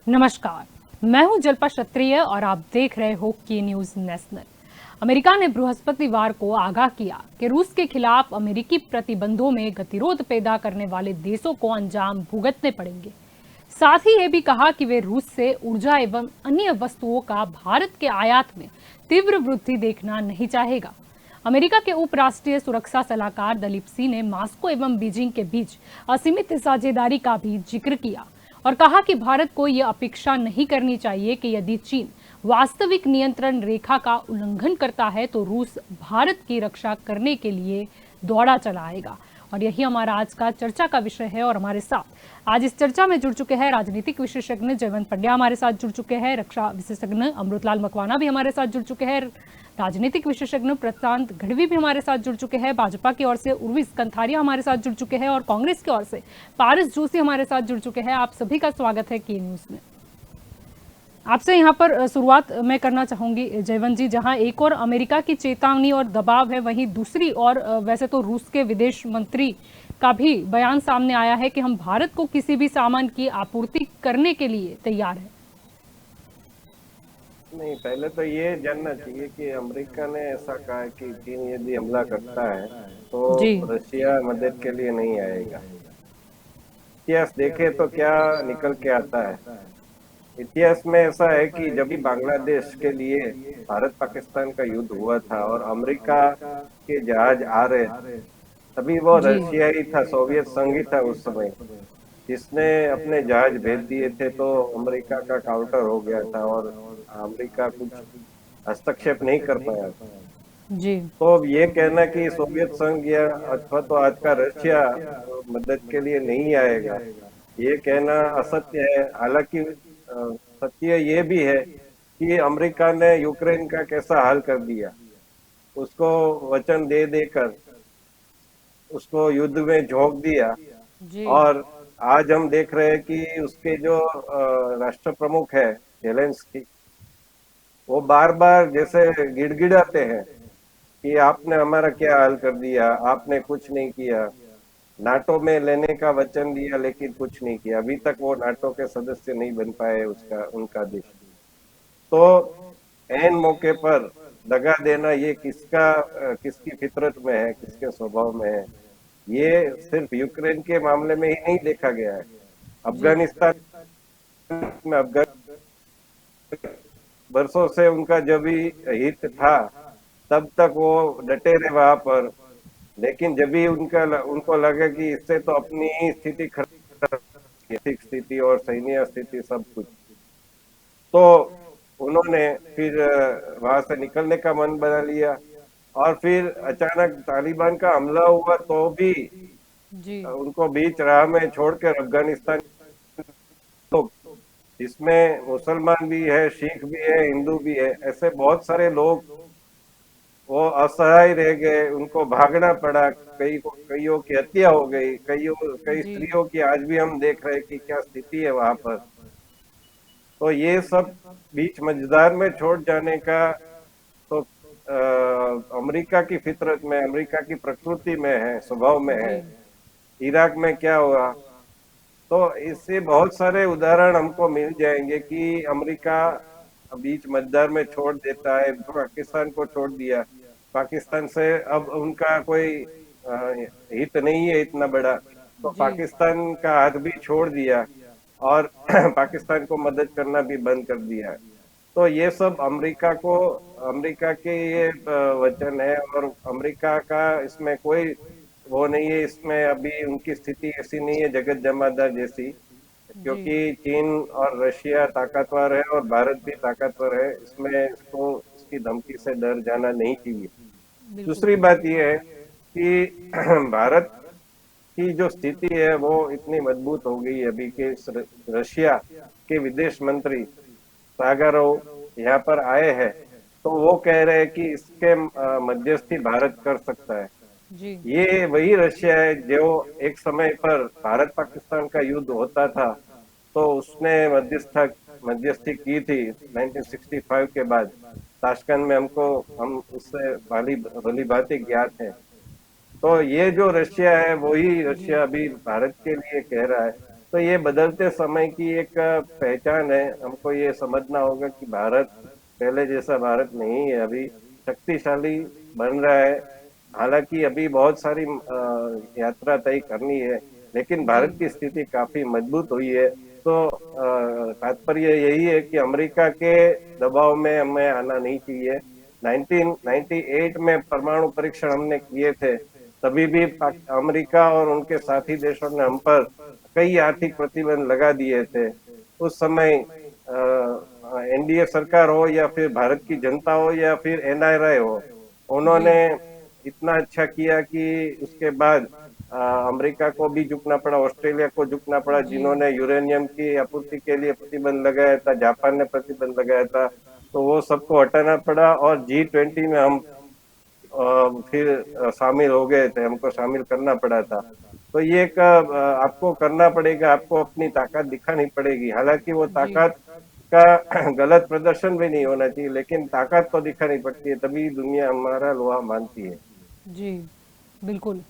नमस्कार, मैं हूं जल्पा क्षत्रिय और आप देख रहे हो के न्यूज नेशनल। अमेरिका ने बृहस्पतिवार को आगाह किया कि रूस के खिलाफ अमेरिकी प्रतिबंधों में गतिरोध पैदा करने वाले देशों को अंजाम भुगतने पड़ेंगे। साथ ही ये भी कहा कि वे रूस से ऊर्जा एवं अन्य वस्तुओं का भारत के आयात में तीव्र वृद्धि देखना नहीं चाहेगा। अमेरिका के उपराष्ट्रीय सुरक्षा सलाहकार दलीप सिंह ने मॉस्को एवं बीजिंग के बीच असीमित साझेदारी का भी जिक्र किया और कहा कि भारत को यह अपेक्षा नहीं करनी चाहिए कि यदि चीन वास्तविक नियंत्रण रेखा का उल्लंघन करता है तो रूस भारत की रक्षा करने के लिए दौड़ा चला आएगा। और यही हमारा आज का चर्चा का विषय है। और हमारे साथ आज इस चर्चा में जुड़ चुके हैं राजनीतिक विशेषज्ञ जयवंत पंड्या, हमारे साथ जुड़ चुके हैं रक्षा विशेषज्ञ अमृतलाल मकवाना भी हमारे साथ जुड़ चुके हैं, राजनीतिक विशेषज्ञ प्रशांत गढ़वी भी हमारे साथ जुड़ चुके हैं, भाजपा की ओर से उर्वी कंथारिया हमारे साथ जुड़ चुके हैं और कांग्रेस की ओर से पारस जोशी हमारे साथ जुड़ चुके हैं। आप सभी का स्वागत है के न्यूज में। आपसे यहाँ पर शुरुआत मैं करना चाहूंगी जयवंत जी, जहां एक और अमेरिका की चेतावनी और दबाव है, वहीं दूसरी और वैसे तो रूस के विदेश मंत्री का भी बयान सामने आया है कि हम भारत को किसी भी सामान की आपूर्ति करने के लिए तैयार है। नहीं, पहले तो ये जानना चाहिए कि अमेरिका ने ऐसा कहा है कि चीन यदि हमला करता है तो जी रशिया मदद के लिए नहीं आएगा। इतिहास देखे तो क्या निकल के आता है। इतिहास में ऐसा है कि जब भी बांग्लादेश के लिए भारत पाकिस्तान का युद्ध हुआ था और अमेरिका के जहाज आ रहे थे, तभी वो जी रशिया ही था, सोवियत संघ ही था उस समय, जिसने अपने जहाज भेज दिए थे। तो अमेरिका का काउंटर हो गया था और अमेरिका कुछ हस्तक्षेप नहीं कर पाया। जी तो अब ये कहना कि सोवियत संघ या अथवा तो आज का रशिया मदद के लिए नहीं आएगा, ये कहना असत्य है। हालांकि सत्य ये भी है कि अमेरिका ने यूक्रेन का कैसा हाल कर दिया, उसको वचन दे देकर उसको युद्ध में झोंक दिया। जी और आज हम देख रहे हैं कि उसके जो राष्ट्र प्रमुख है जेलेंस्की, वो बार बार जैसे गिड़गिड़ाते हैं कि आपने हमारा क्या हाल कर दिया, आपने कुछ नहीं किया। नाटो में लेने का वचन दिया लेकिन कुछ नहीं किया, अभी तक वो नाटो के सदस्य नहीं बन पाए उसका उनका देश। तो ऐन मौके पर दगा देना ये किसकी फितरत में है, किसके स्वभाव में है। ये सिर्फ यूक्रेन के मामले में ही नहीं देखा गया है। जी अफगानिस्तान में बरसों से उनका जब भी हित था तब तक वो डटे रहे वहां पर। लेकिन जब भी उनको लगे कि इससे तो अपनी ही स्थिति खराब, आर्थिक स्थिति और सैन्य स्थिति सब कुछ, तो उन्होंने फिर वहां से निकलने का मन बना लिया। और फिर अचानक तालिबान का हमला हुआ तो भी जी उनको बीच राह में छोड़कर अफगानिस्तान, तो इसमें मुसलमान भी है, सिख भी है, हिंदू भी है, ऐसे बहुत सारे लोग वो असहाय रह गए, उनको भागना पड़ा। कईयों की हत्या हो गई, कई जी स्त्रियों की आज भी हम देख रहे हैं कि क्या स्थिति है वहां पर। तो ये सब बीच मझधार में छोड़ जाने का तो अमेरिका की फितरत में, अमेरिका की प्रकृति में है, स्वभाव में जी है। इराक में क्या हुआ, तो इससे बहुत सारे उदाहरण हमको मिल जाएंगे कि अमेरिका बीच मझधार में छोड़ देता है। पाकिस्तान को छोड़ दिया, पाकिस्तान से अब उनका कोई हित नहीं है इतना बड़ा, तो जी पाकिस्तान का हाथ भी छोड़ दिया और पाकिस्तान को मदद करना भी बंद कर दिया। तो ये सब अमेरिका के ये वचन है और अमेरिका का इसमें कोई वो नहीं है। इसमें अभी उनकी स्थिति ऐसी नहीं है जगत जमादार जैसी, जी क्योंकि चीन और रशिया ताकतवर है और भारत भी ताकतवर है। इसमें इसको इसकी धमकी से डर जाना नहीं चाहिए। बिल्कुल दूसरी बात यह है कि भारत की जो स्थिति है वो इतनी मजबूत हो गई है अभी के रशिया के विदेश मंत्री सागारोव यहाँ पर आए हैं, तो वो कह रहे हैं कि इसके मध्यस्थी भारत कर सकता है। जी ये वही रशिया है जो एक समय पर भारत पाकिस्तान का युद्ध होता था तो उसने मध्यस्थी की थी 1965 के बाद ताशकंद में। हम उससे भली भली भांति ज्ञात है। तो ये जो रशिया है वही जी रशिया अभी भारत के लिए कह रहा है तो ये बदलते समय की एक पहचान है। हमको ये समझना होगा कि भारत पहले जैसा भारत नहीं है, अभी शक्तिशाली बन रहा है। हालांकि अभी बहुत सारी यात्रा तय करनी है, लेकिन जी भारत की स्थिति काफी मजबूत हुई है। तो तात्पर्य यही है कि अमेरिका के दबाव में हमें आना नहीं चाहिए। 1998 में परमाणु परीक्षण हमने किए थे, तभी भी अमेरिका और उनके साथी देशों ने हम पर कई आर्थिक प्रतिबंध लगा दिए थे। उस समय एनडीए सरकार हो या फिर भारत की जनता हो या फिर एनआरआई हो, जी उन्होंने इतना अच्छा किया कि उसके बाद अमेरिका को भी झुकना पड़ा, ऑस्ट्रेलिया को झुकना पड़ा, जी जिन्होंने यूरेनियम की आपूर्ति के लिए प्रतिबंध लगाया था, जापान ने प्रतिबंध लगाया था, तो वो सबको हटाना पड़ा और G20 में हम फिर शामिल हो गए थे, हमको शामिल करना पड़ा था। तो ये एक आपको करना पड़ेगा, आपको अपनी ताकत दिखानी पड़ेगी। हालांकि वो जी ताकत का गलत प्रदर्शन भी नहीं होना चाहिए, लेकिन ताकत तो दिखानी पड़ती है, तभी दुनिया हमारा लोहा मानती है। जी बिल्कुल।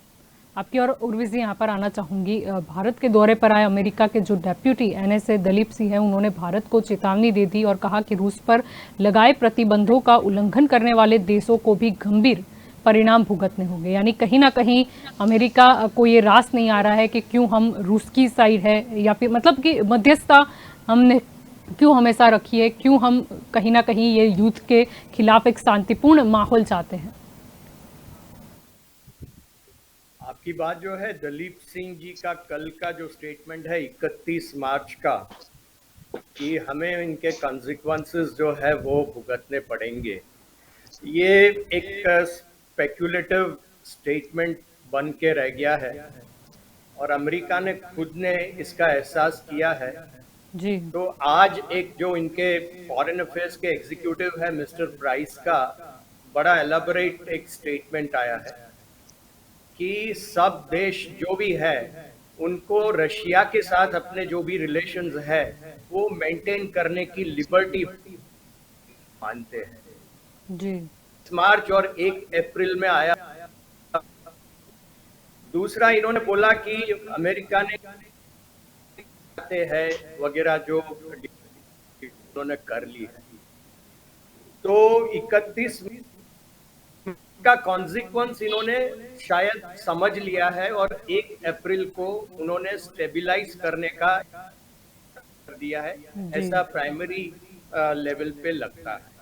आपकी और उर्वी जी यहाँ पर आना चाहूंगी। भारत के दौरे पर आए अमेरिका के जो डेप्यूटी एनएसए दलीप सिंह हैं, उन्होंने भारत को चेतावनी दे दी और कहा कि रूस पर लगाए प्रतिबंधों का उल्लंघन करने वाले देशों को भी गंभीर परिणाम भुगतने होंगे। यानी कहीं ना कहीं अमेरिका को ये रास नहीं आ रहा है कि क्यों हम रूस की साइड है, या फिर मतलब कि मध्यस्थता हमने क्यों हमेशा रखी है, क्यों हम कहीं ना कहीं ये युद्ध के खिलाफ एक शांतिपूर्ण माहौल चाहते हैं। आपकी बात जो है, दलीप सिंह जी का कल का जो स्टेटमेंट है 31 मार्च का, कि हमें इनके कॉन्सिक्वेंसेस जो है वो भुगतने पड़ेंगे, ये एक स्पेक्युलेटिव स्टेटमेंट बन के रह गया है और अमेरिका ने खुद ने इसका एहसास किया है। जी तो आज एक जो इनके फॉरेन अफेयर्स के एग्जीक्यूटिव है मिस्टर प्राइस का बड़ा एलाबोरेट एक स्टेटमेंट आया है कि सब देश जो भी है उनको रशिया के साथ अपने जो भी रिलेशंस है वो मेंटेन करने की लिबर्टी मानते हैं। जी मार्च और 1 अप्रैल में आया। दूसरा इन्होंने बोला कि अमेरिका ने है वगैरह जो उन्होंने कर ली है, तो 31 का कॉन्सिक्वेंस इन्होंने शायद समझ लिया है और 1 अप्रैल को उन्होंने स्टेबिलाइज करने का कर दिया है, जी ऐसा प्राइमरी लेवल पे लगता है।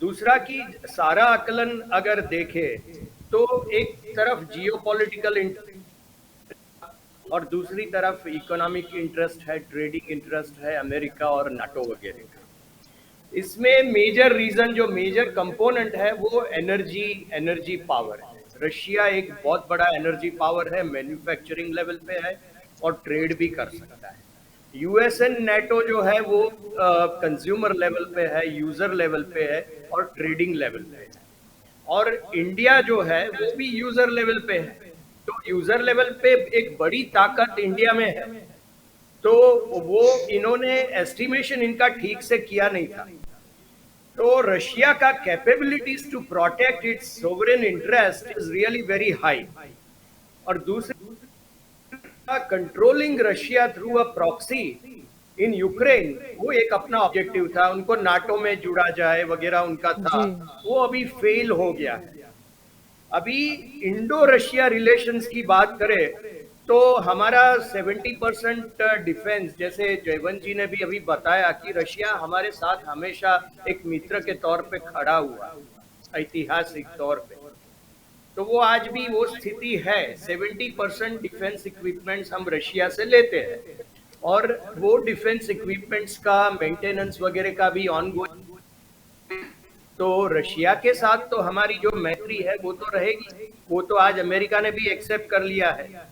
दूसरा कि सारा आकलन अगर देखे तो एक तरफ जियोपॉलिटिकल और दूसरी तरफ इकोनॉमिक इंटरेस्ट है, ट्रेडिंग इंटरेस्ट है अमेरिका और नाटो वगैरह का। इसमें मेजर रीजन जो मेजर कंपोनेंट है वो एनर्जी पावर है। रशिया एक बहुत बड़ा एनर्जी पावर है, मैन्युफैक्चरिंग लेवल पे है और ट्रेड भी कर सकता है। यूएस एंड नेटो जो है वो कंज्यूमर लेवल पे है, यूजर लेवल पे है और ट्रेडिंग लेवल पे है। और इंडिया जो है वो भी यूजर लेवल पे है। तो यूजर लेवल पे एक बड़ी ताकत इंडिया में है। तो वो इन्होंने एस्टिमेशन इनका ठीक से किया नहीं था। तो रशिया का capabilities to protect its sovereign interest is really very high. और दूसरा, controlling Russia through a proxy in Ukraine, वो एक अपना ऑब्जेक्टिव था, उनको नाटो में जुड़ा जाए वगैरह उनका था, जी वो अभी फेल हो गया है। अभी इंडो रशिया रिलेशंस की बात करें तो हमारा 70% डिफेंस, जैसे जयवंत जी ने भी अभी बताया कि रशिया हमारे साथ हमेशा एक मित्र के तौर पे खड़ा हुआ, ऐतिहासिक तौर पे। तो वो आज भी वो स्थिति है, 70% डिफेंस इक्विपमेंट्स हम रशिया से लेते हैं और वो डिफेंस इक्विपमेंट्स का मेंटेनेंस वगैरह का भी ऑनगोइंग। तो रशिया के साथ तो हमारी जो मैत्री है वो तो रहेगी, वो तो आज अमेरिका ने भी एक्सेप्ट कर लिया है।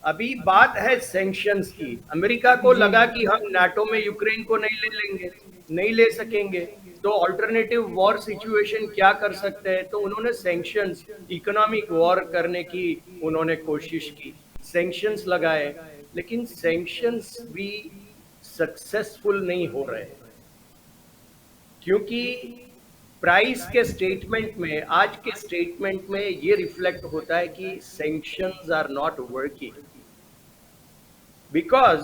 अभी बात है सैंक्शंस की। अमेरिका को जी लगा कि हम नाटो में यूक्रेन को नहीं ले लेंगे, नहीं ले सकेंगे, तो ऑल्टरनेटिव वॉर सिचुएशन क्या कर सकते हैं, तो उन्होंने सैंक्शंस, इकोनॉमिक वॉर करने की उन्होंने कोशिश की, सैंक्शंस लगाए, लेकिन सैंक्शंस भी सक्सेसफुल नहीं हो रहे क्योंकि प्राइस के स्टेटमेंट में, आज के स्टेटमेंट में ये रिफ्लेक्ट होता है कि sanctions are not working because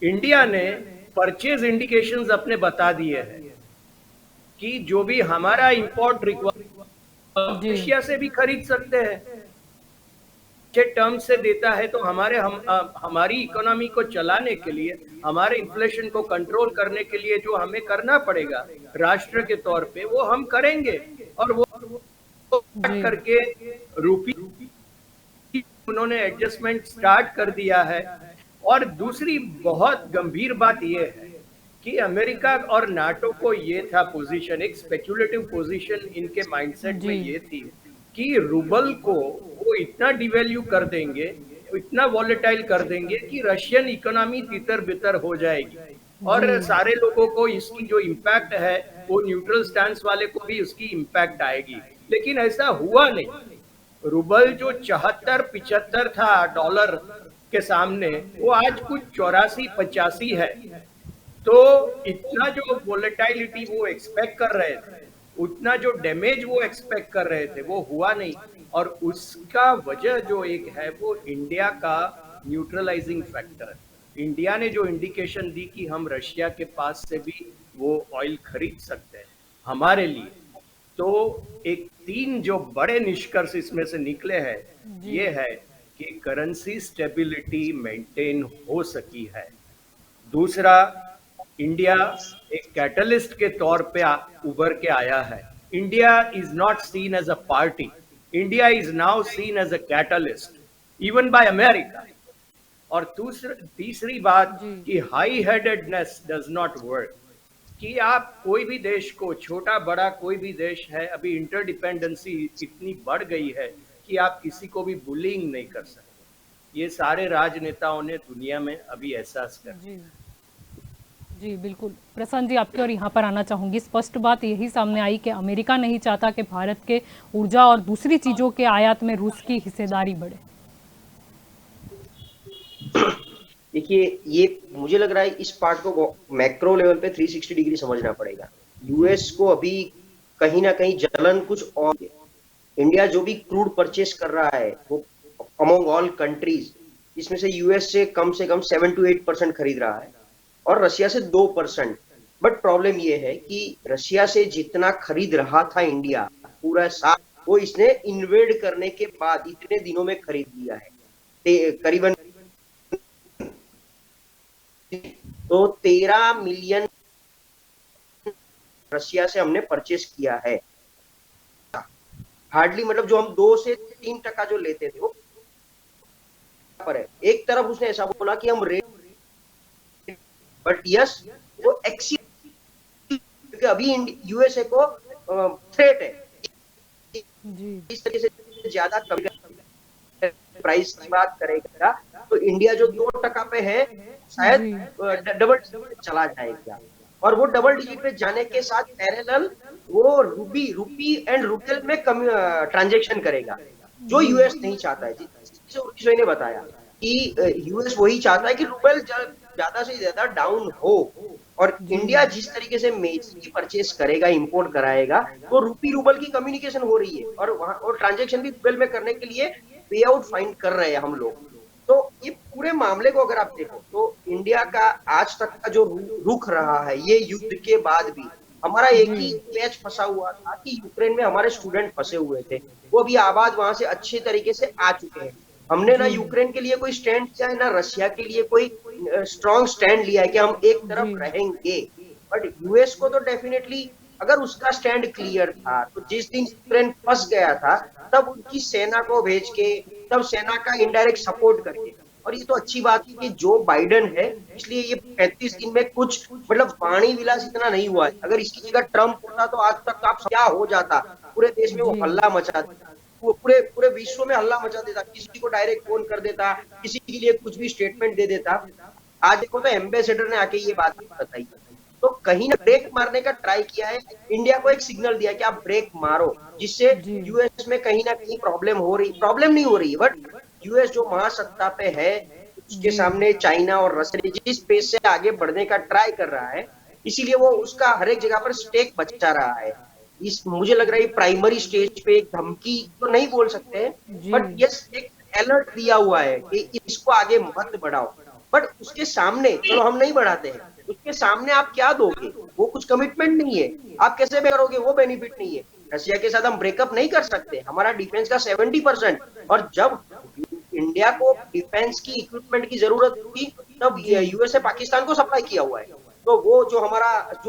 India ने परचेज इंडिकेशंस अपने बता दिए हैं कि जो भी हमारा इंपोर्ट रिक्वायरमेंट जी रशिया से भी खरीद सकते हैं। अच्छे टर्म से देता है तो हमारी इकोनॉमी को चलाने के लिए, हमारे इन्फ्लेशन को कंट्रोल करने के लिए जो हमें करना पड़ेगा राष्ट्र के तौर पे, वो हम करेंगे। और वो जी करके रूपी उन्होंने एडजस्टमेंट स्टार्ट कर दिया है। और दूसरी बहुत गंभीर बात यह है कि अमेरिका और नाटो को ये था पोजीशन, एक स्पेक्युलेटिव पोजीशन इनके माइंडसेट में जी ये थी कि रूबल को वो इतना डिवैल्यू कर देंगे, इतना वॉलेटाइल कर देंगे कि रशियन इकोनॉमी तितर बितर हो जाएगी और जी सारे लोगों को इसकी जो इम्पैक्ट है वो न्यूट्रल स्टैंस वाले को भी उसकी इम्पैक्ट आएगी। लेकिन ऐसा हुआ नहीं। रूबल जो 74-75 था डॉलर के सामने, वो आज कुछ 84-85 है। तो इतना जो वोलेटाइलिटी वो एक्सपेक्ट कर रहे थे, उतना जो डैमेज वो एक्सपेक्ट कर रहे थे, वो हुआ नहीं। और उसका वजह जो एक है वो इंडिया का न्यूट्रलाइजिंग फैक्टर। इंडिया ने जो इंडिकेशन दी कि हम रशिया के पास से भी वो ऑयल खरीद सकते हैं हमारे लिए, तो एक 3 जो बड़े निष्कर्ष इसमें से निकले हैं, ये है कि करेंसी स्टेबिलिटी मेंटेन हो सकी है। दूसरा, इंडिया एक कैटलिस्ट के तौर पे उभर के आया है। India is not seen as a party, India is now seen as a catalyst even by America. और तीसरी बात कि high headedness does not work, कि आप कोई भी देश को, छोटा बड़ा कोई भी देश है, अभी इंटरडिपेंडेंसी इतनी बढ़ गई है कि आप किसी को भी बुलिंग नहीं कर सकते। ये सारे राजनेताओं ने दुनिया में अभी एहसास कर। जी जी बिल्कुल। प्रसन्न जी, आपके और यहाँ पर आना चाहूंगी। स्पष्ट बात यही सामने आई कि अमेरिका नहीं चाहता कि भारत के ऊर्जा और दूसरी चीजों के आयात में रूस की हिस्सेदारी बढ़े। देखिए, ये मुझे लग रहा है इस पार्ट को मैक्रो लेवल पे 360 डिग्री समझना पड़ेगा। यूएस को अभी कहीं ना कहीं जलन कुछ और है। इंडिया जो भी क्रूड परचेस कर रहा है वो अमंग ऑल कंट्रीज, इसमें से यूएस से कम 7 to 8% खरीद रहा है और रशिया से 2%। बट प्रॉब्लम ये है कि रशिया से जितना खरीद रहा था इंडिया पूरा साल, वो इसने इन्वेड करने के बाद इतने दिनों में खरीद लिया है। करीबन तो 13 मिलियन रशिया से हमने परचेस किया है। हार्डली, मतलब जो हम 2 से 3% जो लेते थे वो पर है। एक तरफ उसने ऐसा बोला कि हम रेट, बट यस वो एक्सी, क्योंकि अभी यूएसए को थ्रेट है जी इस तरीके से ज्यादा कमी प्राइस की बात करेगा तो इंडिया जो 2% पे है शायद डबल चला जाएगा। और वो डबल डिजिट पे जाने के साथ पैरेलल वो रूपी एंड रूबल में ट्रांजैक्शन करेगा, जो यूएस नहीं चाहता है। जिसे उर्विश ने बताया कि यूएस वही चाहता है कि रूबल ज्यादा से ज्यादा डाउन हो, और इंडिया जिस तरीके से मेज की परचेस करेगा, इंपोर्ट कराएगा, तो रूपी रूबल की कम्युनिकेशन हो रही है और वहां और ट्रांजैक्शन भी रूबल में करने के लिए पे आउट फाइंड कर रहे हैं हम लोग। तो ये पूरे मामले को अगर आप देखो तो इंडिया का आज तक का जो रुख रहा है, ये युद्ध के बाद भी हमारा एक ही पैच फंसा हुआ था कि यूक्रेन में हमारे स्टूडेंट फंसे हुए थे, वो अभी आबाद वहां से अच्छे तरीके से आ चुके हैं। हमने ना यूक्रेन के लिए कोई स्टैंड लिया है, ना रशिया के लिए कोई स्ट्रॉन्ग स्टैंड लिया है कि हम एक तरफ रहेंगे। बट यूएस को तो डेफिनेटली अगर उसका स्टैंड क्लियर था, तो जिस दिन यूक्रेन फंस गया था तब उनकी सेना को भेज के, तब सेना का इनडायरेक्ट सपोर्ट करके, और ये तो अच्छी बात है कि जो बाइडेन है, इसलिए ये 35 दिन में कुछ मतलब वाणी विलास इतना नहीं हुआ है। अगर इसकी जगह ट्रम्प होता तो आज तक आप क्या हो जाता, पूरे देश में वो हल्ला मचा देता, वो पूरे विश्व में हल्ला मचा देता, किसी को डायरेक्ट फोन कर देता, किसी के लिए कुछ भी स्टेटमेंट दे देता। आज देखो तो एम्बेसडर ने आके ये बात बताई, तो कहीं ना ब्रेक मारने का ट्राई किया है, इंडिया को एक सिग्नल दिया कि आप ब्रेक मारो, जिससे यूएस में कहीं ना कहीं प्रॉब्लम नहीं हो रही, बट यूएस जो महासत्ता पे है उसके सामने चाइना और रशिया जिस पेस से आगे बढ़ने का ट्राई कर रहा है, इसीलिए वो उसका हर एक जगह पर स्टेक बचा रहा है। मुझे लग रहा है प्राइमरी स्टेज पे एक धमकी तो नहीं बोल सकते, बट यस एक अलर्ट दिया हुआ है कि इसको आगे मत बढ़ाओ। बट उसके सामने चलो हम नहीं बढ़ाते हैं, उसके सामने आप क्या दोगे? वो कुछ कमिटमेंट नहीं है। आप कैसे करोगे? वो बेनिफिट नहीं है। रशिया के साथ हम ब्रेकअप नहीं कर सकते, हमारा डिफेंस का 70%। और जब इंडिया को डिफेंस की इक्विपमेंट की जरूरत थी तब यूएसए पाकिस्तान को सप्लाई किया हुआ है। तो वो जो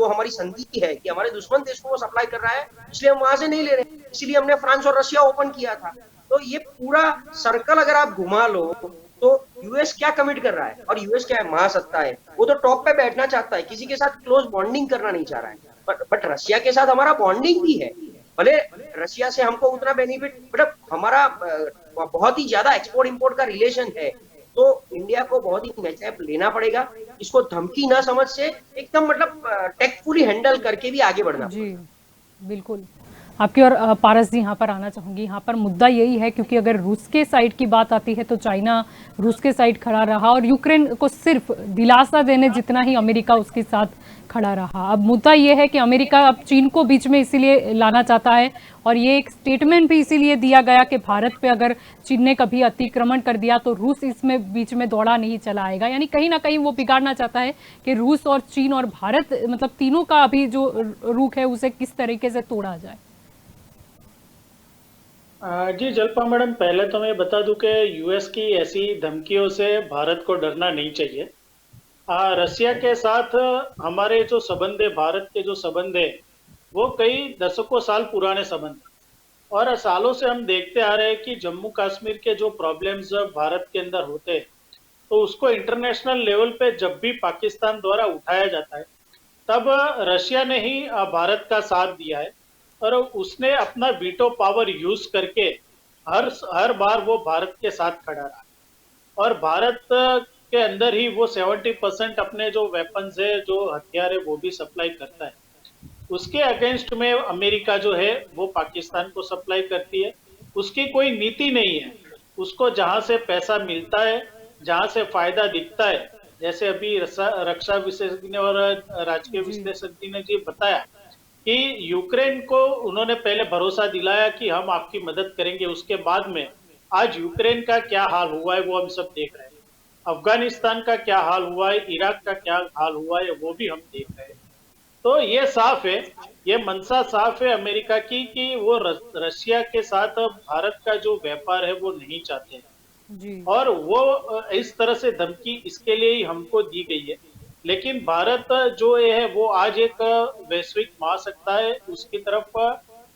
हमारी संधि है कि हमारे दुश्मन देश को वो सप्लाई कर रहा है, इसलिए हम वहां से नहीं ले रहे, इसलिए हमने फ्रांस और रशिया ओपन किया था। तो ये पूरा सर्कल अगर आप घुमा लो तो यूएस क्या कमिट कर रहा है? और यूएस क्या है? महासत्ता है, वो तो टॉप पे बैठना चाहता है, किसी के साथ क्लोज बॉन्डिंग करना नहीं चाह रहा है। बट रशिया के साथ हमारा बॉन्डिंग भी है। भले रशिया से हमको उतना बेनिफिट, मतलब हमारा बहुत ही ज्यादा एक्सपोर्ट इंपोर्ट का रिलेशन है। तो इंडिया को बहुत ही मैचअप लेना पड़ेगा, इसको धमकी ना समझ से एकदम मतलब टेक्टफुली हैंडल करके भी आगे बढ़ना। जी बिल्कुल। आपकी और पारस जी यहाँ पर आना चाहूंगी। यहाँ पर मुद्दा यही है क्योंकि अगर रूस के साइड की बात आती है तो चाइना रूस के साइड खड़ा रहा और यूक्रेन को सिर्फ दिलासा देने जितना ही अमेरिका उसके साथ खड़ा रहा। अब मुद्दा ये है कि अमेरिका अब चीन को बीच में इसीलिए लाना चाहता है और ये एक स्टेटमेंट भी इसीलिए दिया गया कि भारत पे अगर चीन ने कभी अतिक्रमण कर दिया तो रूस इसमें बीच में दौड़ा नहीं चला आएगा। यानी कहीं ना कहीं वो बिगाड़ना चाहता है कि रूस और चीन और भारत मतलब तीनों का अभी जो रुख है उसे किस तरीके से तोड़ा जाए। जी जल्पा मैडम, पहले तो मैं बता दूं कि यूएस की ऐसी धमकियों से भारत को डरना नहीं चाहिए। रशिया के साथ हमारे जो संबंध है, भारत के जो संबंध है, वो कई दशकों साल पुराने संबंध हैं। और सालों से हम देखते आ रहे हैं कि जम्मू कश्मीर के जो प्रॉब्लम्स भारत के अंदर होते हैं तो उसको इंटरनेशनल लेवल पे जब भी पाकिस्तान द्वारा उठाया जाता है तब रशिया ने ही भारत का साथ दिया है और उसने अपना वीटो पावर यूज करके हर बार वो भारत के साथ खड़ा रहा। और भारत के अंदर ही वो 70% अपने जो वेपन्स है, जो हथियार है, वो भी सप्लाई करता है। उसके अगेंस्ट में अमेरिका जो है वो पाकिस्तान को सप्लाई करती है। उसकी कोई नीति नहीं है, उसको जहां से पैसा मिलता है, जहां से फायदा दिखता है, जैसे अभी रक्षा विशेषज्ञ और राजकीय विश्लेषज्ञ ने जी बताया कि यूक्रेन को उन्होंने पहले भरोसा दिलाया कि हम आपकी मदद करेंगे, उसके बाद में आज यूक्रेन का क्या हाल हुआ है वो हम सब देख रहे हैं, अफगानिस्तान का क्या हाल हुआ है, इराक का क्या हाल हुआ है वो भी हम देख रहे हैं। तो ये साफ है, ये मंशा साफ है अमेरिका की कि वो रशिया के साथ भारत का जो व्यापार है वो नहीं चाहते हैं जी। और वो इस तरह से धमकी इसके लिए ही हमको दी गई है। लेकिन भारत जो ये है वो आज एक वैश्विक महासत्ता है, उसकी तरफ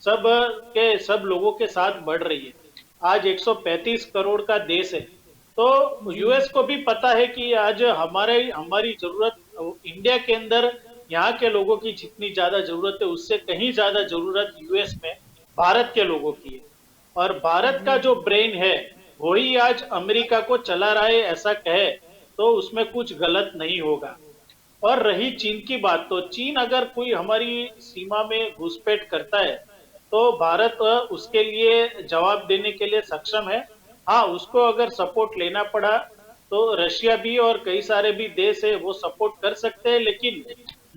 सब लोगों के साथ बढ़ रही है। आज 135 करोड़ का देश है, तो यूएस को भी पता है कि आज हमारी जरूरत इंडिया के अंदर यहाँ के लोगों की जितनी ज्यादा जरूरत है उससे कहीं ज्यादा जरूरत यूएस में भारत के लोगों की है। और भारत का जो ब्रेन है वही आज अमेरिका को चला रहा है, ऐसा कहे तो उसमें कुछ गलत नहीं होगा। और रही चीन की बात, तो चीन अगर कोई हमारी सीमा में घुसपैठ करता है तो भारत उसके लिए जवाब देने के लिए सक्षम है। हाँ, उसको अगर सपोर्ट लेना पड़ा तो रशिया भी और कई सारे भी देश है वो सपोर्ट कर सकते हैं, लेकिन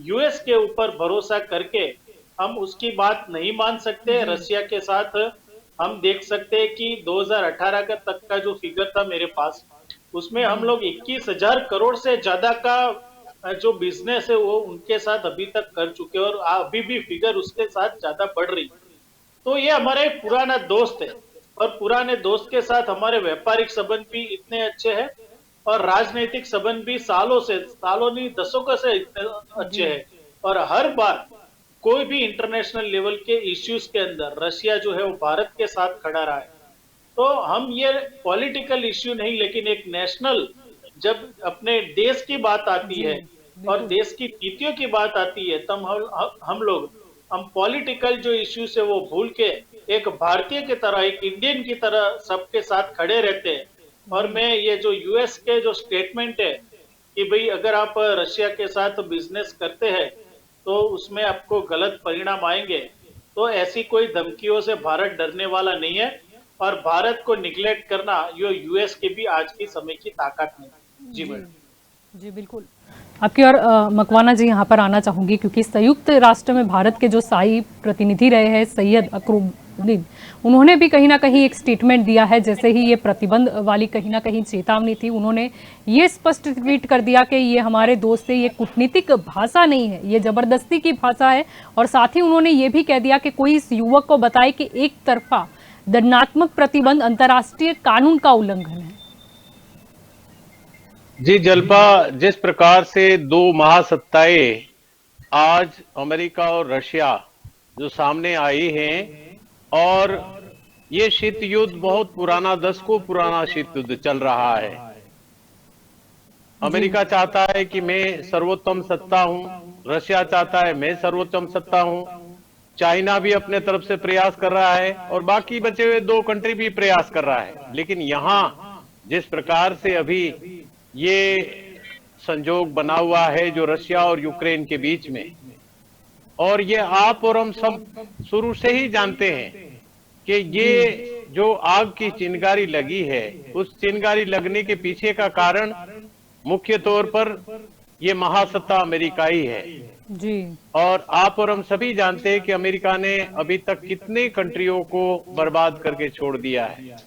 यूएस के ऊपर भरोसा करके हम उसकी बात नहीं मान सकते। रशिया के साथ हम देख सकते हैं कि 2018 का तक का जो फिगर था मेरे पास, उसमें हम लोग 21,000 करोड़ से ज्यादा का जो बिजनेस है वो उनके साथ अभी तक कर चुके हैं और अभी भी फिगर उसके साथ ज्यादा बढ़ रही। तो ये हमारा एक पुराना दोस्त है और पुराने दोस्त के साथ हमारे व्यापारिक संबंध भी इतने अच्छे हैं और राजनीतिक संबंध भी सालों नहीं दशकों से इतने अच्छे हैं। और हर बार कोई भी इंटरनेशनल लेवल के इश्यूज के अंदर रशिया जो है वो भारत के साथ खड़ा रहा है। तो हम ये पॉलिटिकल इश्यू नहीं, लेकिन एक नेशनल, जब अपने देश की बात आती है और देश की नीतियों की बात आती है तब हम पॉलिटिकल जो इश्यूज है वो भूल के एक भारतीय की तरह, एक इंडियन की तरह सबके साथ खड़े रहते हैं। और मैं ये जो यूएस के जो स्टेटमेंट है कि भाई अगर आप रशिया के साथ बिजनेस करते हैं तो उसमें आपको गलत परिणाम आएंगे, तो ऐसी कोई धमकियों से भारत डरने वाला नहीं है और भारत को निग्लेक्ट करना ये यूएस की भी आज की समय की ताकत नहीं। जी मैडम। जी बिल्कुल। आपकी और मकवाना जी यहाँ पर आना चाहूंगी, क्योंकि संयुक्त राष्ट्र में भारत के जो स्थायी प्रतिनिधि रहे हैं सैयद अकबरुद्दीन, उन्होंने भी कहीं ना कहीं एक स्टेटमेंट दिया है। जैसे ही ये प्रतिबंध वाली कहीं ना कहीं चेतावनी थी, उन्होंने ये स्पष्ट ट्वीट कर दिया कि ये हमारे दोस्त है, ये कूटनीतिक भाषा नहीं है, ये जबरदस्ती की भाषा है। और साथ ही उन्होंने ये भी कह दिया कि कोई इस युवक को बताए कि एक तरफा दंडात्मक प्रतिबंध अंतर्राष्ट्रीय कानून का उल्लंघन है। जी जल्पा, जिस प्रकार से दो महासत्ताएं आज अमेरिका और रशिया जो सामने आई हैं, और ये शीत युद्ध बहुत पुराना, दशकों पुराना शीत युद्ध चल रहा है। अमेरिका चाहता है कि मैं सर्वोत्तम सत्ता हूं, रशिया चाहता है मैं सर्वोत्तम सत्ता हूं, चाइना भी अपने तरफ से प्रयास कर रहा है और बाकी बचे हुए दो कंट्री भी प्रयास कर रहा है। लेकिन यहां जिस प्रकार से अभी ये संजोग बना हुआ है जो रशिया और यूक्रेन के बीच में, और ये आप और हम सब शुरू से ही जानते हैं कि ये जो आग की चिंगारी लगी है, उस चिंगारी लगने के पीछे का कारण मुख्य तौर पर ये महासत्ता अमेरिका ही है जी। और आप और हम सभी जानते हैं कि अमेरिका ने अभी तक कितने कंट्रियों को बर्बाद करके छोड़ दिया है।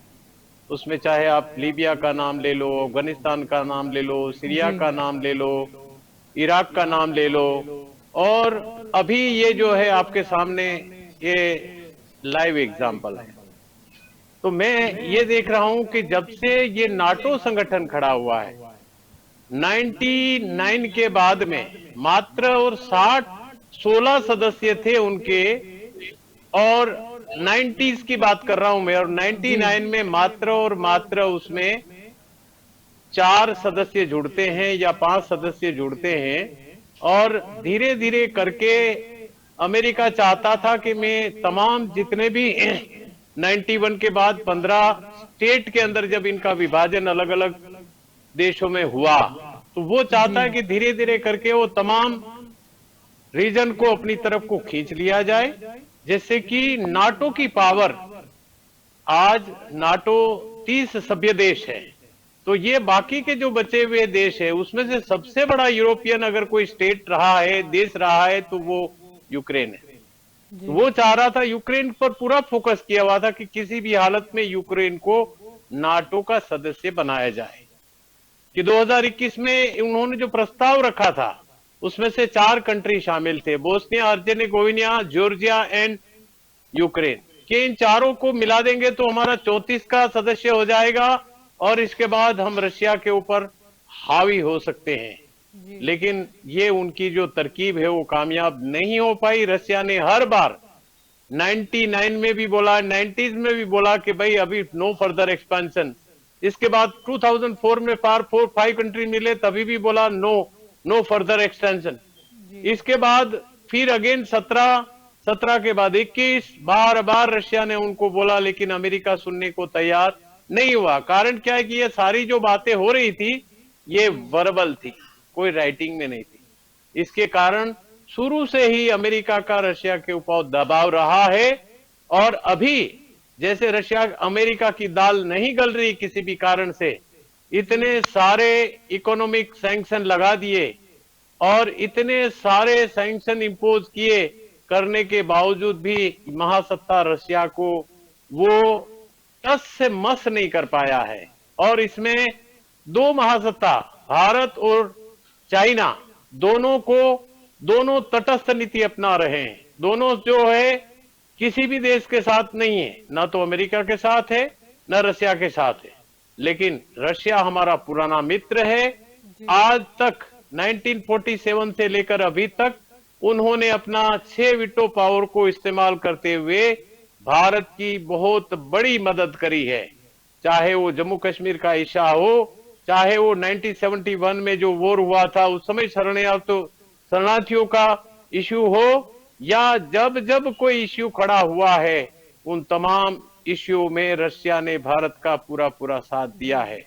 उसमें चाहे आप लीबिया का नाम ले लो, अफगानिस्तान का नाम ले लो, सीरिया का नाम ले लो, इराक का नाम ले लो, और अभी ये जो है आपके सामने ये लाइव एग्जाम्पल है। तो मैं ये देख रहा हूं कि जब से ये नाटो संगठन खड़ा हुआ है 99 के बाद में मात्र और 16 सदस्य थे उनके, और 90s की बात कर रहा हूं मैं, और 99 में मात्र और मात्र उसमें 4 सदस्य जुड़ते हैं या 5 सदस्य जुड़ते हैं। और धीरे धीरे करके अमेरिका चाहता था कि मैं तमाम जितने भी 91 के बाद 15 स्टेट के अंदर जब इनका विभाजन अलग अलग देशों में हुआ, तो वो चाहता है कि धीरे धीरे करके वो तमाम रीजन को अपनी तरफ को खींच लिया जाए, जैसे कि नाटो की पावर, आज नाटो 30 सभ्य देश है, तो ये बाकी के जो बचे हुए देश है उसमें से सबसे बड़ा यूरोपियन अगर कोई स्टेट रहा है, देश रहा है, तो वो यूक्रेन है। तो वो चाह रहा था, यूक्रेन पर पूरा फोकस किया हुआ था कि किसी भी हालत में यूक्रेन को नाटो का सदस्य बनाया जाए। कि 2021 में उन्होंने जो प्रस्ताव रखा था उसमें से 4 कंट्री शामिल थे, Bosnia, Argentina, Georgia and Ukraine, कि इन चारों को मिला देंगे तो हमारा 34 का सदस्य हो जाएगा और इसके बाद हम रशिया के ऊपर हावी हो सकते हैं। लेकिन ये उनकी जो तरकीब है वो कामयाब नहीं हो पाई। रशिया ने हर बार 99 में भी बोला, 90s में भी बोला कि भाई अभी नो फर्दर एक्सपेंशन। इसके बाद 2004 में 4-5 कंट्री मिले, तभी भी बोला नो फर्दर एक्सटेंशन। इसके बाद फिर अगेन 17 के बाद 21, बार रशिया ने उनको बोला, लेकिन अमेरिका सुनने को तैयार नहीं हुआ। कारण क्या है कि ये सारी जो बातें हो रही थी ये वर्बल थी, कोई राइटिंग में नहीं थी। इसके कारण शुरू से ही अमेरिका का रशिया के ऊपर दबाव रहा है, और अभी जैसे रशिया अमेरिका की दाल नहीं गल रही किसी भी कारण से, इतने सारे इकोनॉमिक सैंक्शन लगा दिए और इतने सारे सैंक्शन इंपोज किए करने के बावजूद भी महासत्ता रशिया को वो टस से मस नहीं कर पाया है। और इसमें 2 महासत्ता भारत और चाइना दोनों तटस्थ नीति अपना रहे हैं। दोनों जो है किसी भी देश के साथ नहीं है, ना तो अमेरिका के साथ है ना रशिया के साथ है। लेकिन रशिया हमारा पुराना मित्र है। आज तक 1947 से लेकर अभी तक उन्होंने अपना 6 वीटो पावर को इस्तेमाल करते हुए भारत की बहुत बड़ी मदद करी है। चाहे वो जम्मू कश्मीर का इशा हो, चाहे वो 1971 में जो वॉर हुआ था उस समय शरणार्थियों का इश्यू हो, या जब कोई इश्यू खड़ा हुआ है उन तमाम इश्यू में रशिया ने भारत का पूरा साथ दिया है।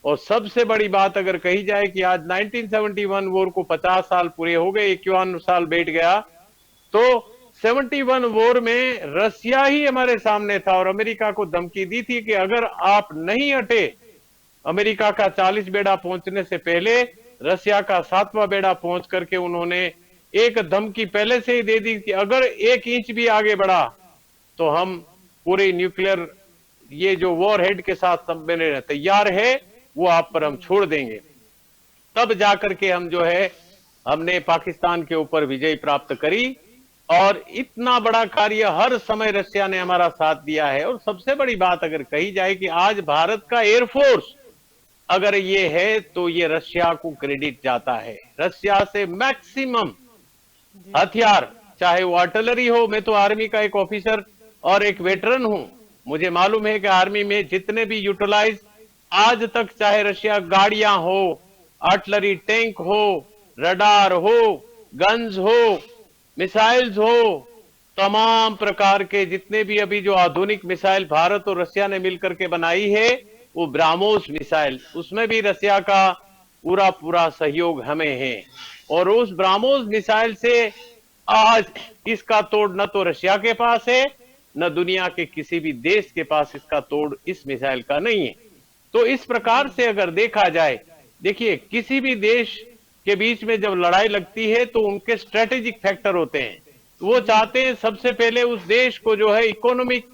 और सबसे बड़ी बात अगर कही जाए कि आज 1971 वॉर को 50 साल पूरे हो गए, 51 साल बैठ गया, तो 71 वॉर में रशिया ही हमारे सामने था और अमेरिका को धमकी दी थी कि अगर आप नहीं हटे अमेरिका का 40 बेड़ा पहुंचने से पहले, रशिया का 7वां बेड़ा पहुंच करके उन्होंने एक धमकी पहले से ही दे दी कि अगर 1 इंच भी आगे बढ़ा तो हम पूरे न्यूक्लियर ये जो वॉर हेड के साथ संबंध तैयार है, वो आप पर हम छोड़ देंगे। तब जाकर के हम जो है हमने पाकिस्तान के ऊपर विजय प्राप्त करी और इतना बड़ा कार्य हर समय रशिया ने हमारा साथ दिया है। और सबसे बड़ी बात अगर कही जाए कि आज भारत का एयरफोर्स अगर ये है तो ये रशिया को क्रेडिट जाता है। रशिया से मैक्सिमम हथियार, चाहे वो आर्टिलरी हो, मैं तो आर्मी का एक ऑफिसर और एक वेटरन हूं, मुझे मालूम है कि आर्मी में जितने भी यूटिलाइज आज तक, चाहे रशिया गाड़ियां हो, आर्टिलरी टैंक हो, रडार हो, गन्स हो, मिसाइल्स हो, तमाम प्रकार के जितने भी अभी जो आधुनिक मिसाइल भारत और रशिया ने मिलकर के बनाई है, वो ब्राह्मोस मिसाइल, उसमें भी रशिया का पूरा पूरा सहयोग हमें है। और उस ब्राह्मोस मिसाइल से आज इसका तोड़ न तो रशिया के पास है, न दुनिया के किसी भी देश के पास इसका तोड़ इस मिसाइल का नहीं है। तो इस प्रकार से अगर देखा जाए, देखिए किसी भी देश के बीच में जब लड़ाई लगती है तो उनके स्ट्रेटेजिक फैक्टर होते हैं। वो चाहते हैं सबसे पहले उस देश को जो है इकोनॉमिक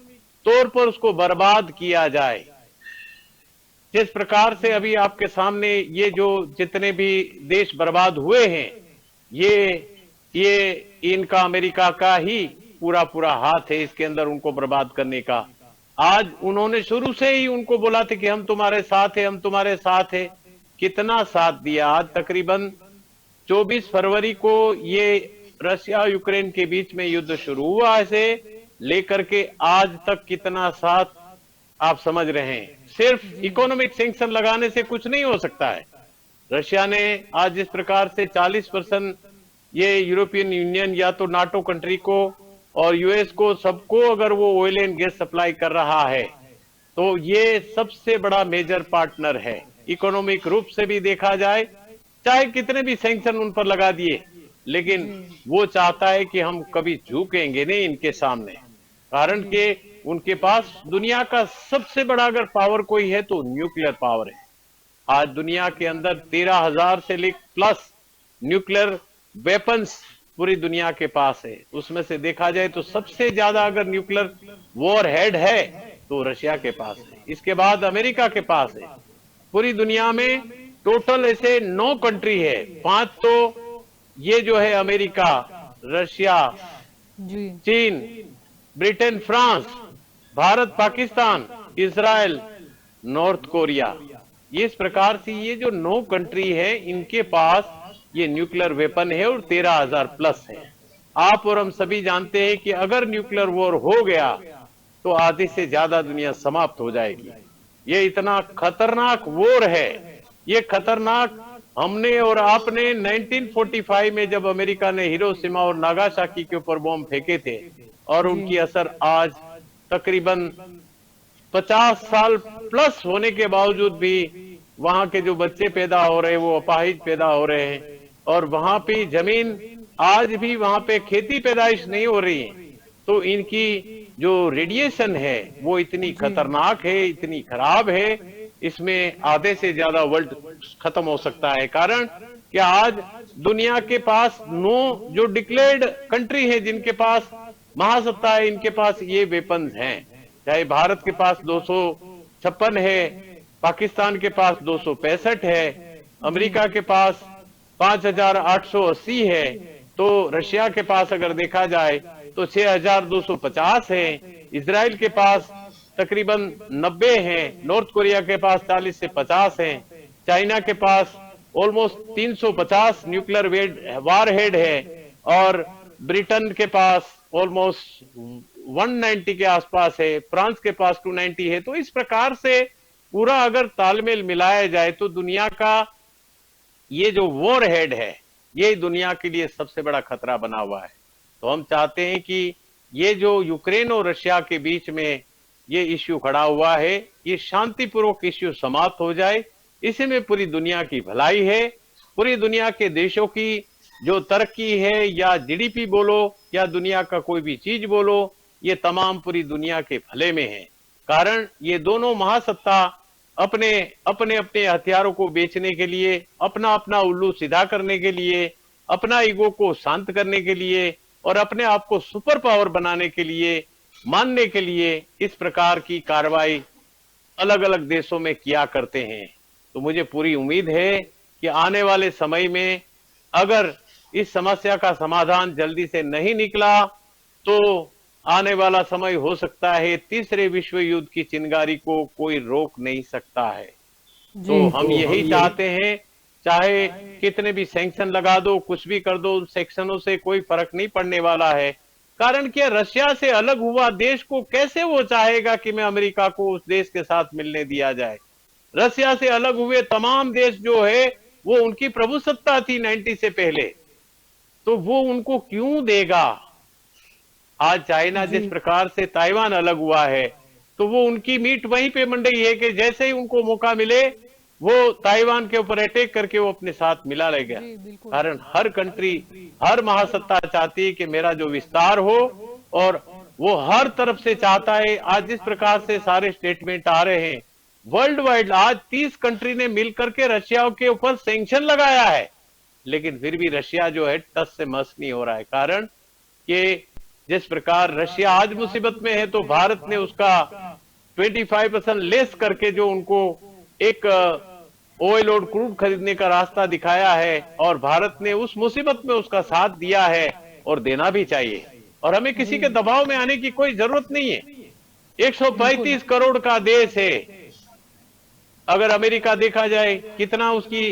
तौर पर उसको बर्बाद किया जाए। जिस प्रकार से अभी आपके सामने ये जो जितने भी देश बर्बाद हुए हैं, ये इनका अमेरिका का ही पूरा पूरा हाथ है इसके अंदर उनको बर्बाद करने का। आज उन्होंने शुरू से ही उनको बोला था कि हम तुम्हारे साथ हैं, हम तुम्हारे साथ हैं। कितना साथ दिया। आज तकरीबन 24 फरवरी को ये रशिया यूक्रेन के बीच में युद्ध शुरू हुआ से लेकर के आज तक कितना साथ आप समझ रहे हैं। सिर्फ इकोनॉमिक सैंक्शन लगाने से कुछ नहीं हो सकता है। रशिया ने आज जिस प्रकार से 40% ये यूरोपियन यूनियन या तो नाटो कंट्री को और यूएस को सबको अगर वो ऑयल एंड गैस सप्लाई कर रहा है तो ये सबसे बड़ा मेजर पार्टनर है। इकोनॉमिक रूप से भी देखा जाए, चाहे कितने भी सैंक्शन उन पर लगा दिए, लेकिन वो चाहता है कि हम कभी झुकेंगे नहीं इनके सामने। कारण कि उनके पास दुनिया का सबसे बड़ा अगर पावर कोई है तो न्यूक्लियर पावर है। आज दुनिया के अंदर 13,000 से प्लस न्यूक्लियर वेपन्स पूरी दुनिया के पास है। उसमें से देखा जाए तो सबसे ज्यादा अगर न्यूक्लियर वॉर हेड है तो रशिया के पास है, इसके बाद अमेरिका के पास है। पूरी दुनिया में टोटल ऐसे 9 कंट्री है, 5 तो ये जो है अमेरिका, रशिया, चीन, Britain, France, Bharat, Pakistan, Israel, north Korea. इस प्रकार से ये जो 9 कंट्री है इनके पास ये न्यूक्लियर वेपन है और 13,000 प्लस है। आप और हम सभी जानते हैं कि अगर न्यूक्लियर वॉर हो गया तो आधे से ज्यादा दुनिया समाप्त हो जाएगी। ये इतना खतरनाक वॉर है। ये खतरनाक हमने और आपने 1945 में जब अमेरिका ने हिरोशिमा और नागासाकी के ऊपर बॉम्ब फेंके थे और उनकी असर आज तकरीबन 50 साल प्लस होने के बावजूद भी वहां के जो बच्चे पैदा हो रहे हैं वो अपाहिज पैदा हो रहे हैं और वहां पे जमीन आज भी वहां पे खेती पैदाइश नहीं हो रही है। तो इनकी जो रेडिएशन है वो इतनी खतरनाक है, इतनी खराब है, इसमें आधे से ज्यादा वर्ल्ड खत्म हो सकता है। कारण कि आज दुनिया के पास 9 जो डिक्लेयर्ड कंट्री है जिनके पास महासत्ता है, इनके पास ये वेपन्स हैं। चाहे भारत के पास 256 है, पाकिस्तान के पास 265 है, अमेरिका के पास 5,880 है, तो रशिया के पास अगर देखा जाए तो 6,250 है, इजराइल के पास तकरीबन 90 हैं, नॉर्थ कोरिया के पास 40 से 50 हैं, चाइना के पास ऑलमोस्ट 350 न्यूक्लियर वारहेड है और ब्रिटेन के पास ऑलमोस्ट 190 के आसपास है, फ्रांस के पास 290 है। तो इस प्रकार से पूरा अगर तालमेल मिलाया जाए तो दुनिया का ये जो वॉर हेड है ये दुनिया के लिए सबसे बड़ा खतरा बना हुआ है। तो हम चाहते हैं कि ये जो यूक्रेन और रशिया के बीच में ये इश्यू खड़ा हुआ है ये शांतिपूर्वक इश्यू समाप्त हो जाए। इसी में पूरी दुनिया की भलाई है, पूरी दुनिया के देशों की जो तरक्की है या जीडीपी बोलो या दुनिया का कोई भी चीज बोलो, ये तमाम पूरी दुनिया के भले में है। कारण ये दोनों महासत्ता अपने अपने अपने हथियारों को बेचने के लिए, अपना अपना उल्लू सीधा करने के लिए, अपना ईगो को शांत करने के लिए और अपने आप को सुपर पावर बनाने के लिए, मानने के लिए इस प्रकार की कार्रवाई अलग अलग देशों में किया करते हैं। तो मुझे पूरी उम्मीद है कि आने वाले समय में अगर इस समस्या का समाधान जल्दी से नहीं निकला तो आने वाला समय हो सकता है तीसरे विश्व युद्ध की चिंगारी को कोई रोक नहीं सकता है। तो हम यही चाहते हैं, चाहे कितने भी सैंक्शन लगा दो, कुछ भी कर दो, उन सैंक्शनों से कोई फर्क नहीं पड़ने वाला है। कारण क्या, रशिया से अलग हुआ देश को कैसे वो चाहेगा कि मैं अमेरिका को उस देश के साथ मिलने दिया जाए। रशिया से अलग हुए तमाम देश जो है वो उनकी प्रभुसत्ता थी 90 से पहले, तो वो उनको क्यों देगा। आज चाइना जिस प्रकार से ताइवान अलग हुआ है तो वो उनकी मीट वहीं पे मंडई है कि जैसे ही उनको मौका मिले वो ताइवान के ऊपर अटैक करके वो अपने साथ मिला रह गया। कारण हर कंट्री, हर महासत्ता चाहती है कि मेरा जो विस्तार हो और वो हर तरफ से चाहता है। आज जिस प्रकार से सारे स्टेटमेंट आ रहे हैं वर्ल्ड वाइड, आज 30 कंट्री ने मिलकर के रशिया के ऊपर सैंक्शन लगाया है, लेकिन फिर भी रशिया जो है टस से मस नहीं हो रहा है। कारण कि जिस प्रकार रशिया आज मुसीबत में है तो भारत ने उसका 25% लेस करके जो उनको एक ऑयल और क्रूड खरीदने का रास्ता दिखाया है और भारत ने उस मुसीबत में उसका साथ दिया है और देना भी चाहिए। और हमें किसी के दबाव में आने की कोई जरूरत नहीं है। 135 करोड़ का देश है। अगर अमेरिका देखा जाए कितना उसकी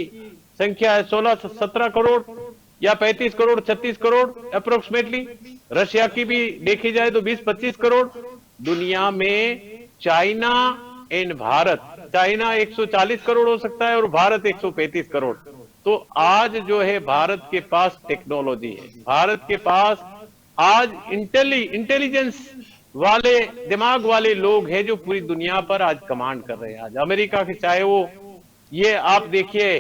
संख्या है, 16-17 करोड़ या 35 करोड़ 36 करोड़ अप्रोक्सीमेटली। रशिया की भी देखी जाए तो 20-25 करोड़। दुनिया में China and Bharat, China 140 crore हो सकता है और भारत 135 करोड़। तो आज जो है भारत के पास टेक्नोलॉजी है, भारत के पास आज इंटेलिजेंस वाले दिमाग वाले लोग हैं जो पूरी दुनिया पर आज कमांड कर रहे हैं। आज अमेरिका के चाहे वो, ये आप देखिए,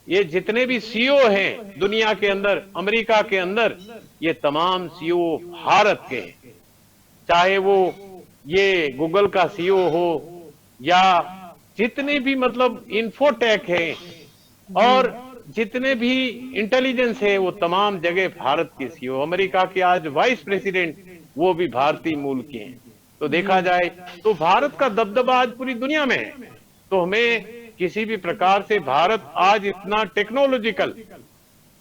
ये जितने भी सीईओ हैं दुनिया के अंदर, अमेरिका के अंदर, ये तमाम सीईओ भारत के, चाहे वो ये गूगल का सीईओ हो या जितने भी मतलब इन्फोटेक है और जितने भी इंटेलिजेंस है वो तमाम जगह भारत के सीईओ। अमेरिका के आज वाइस प्रेसिडेंट वो भी भारतीय मूल के हैं। तो देखा जाए तो भारत का दबदबा आज पूरी दुनिया में है। तो हमें किसी भी प्रकार से भारत आज इतना टेक्नोलॉजिकल,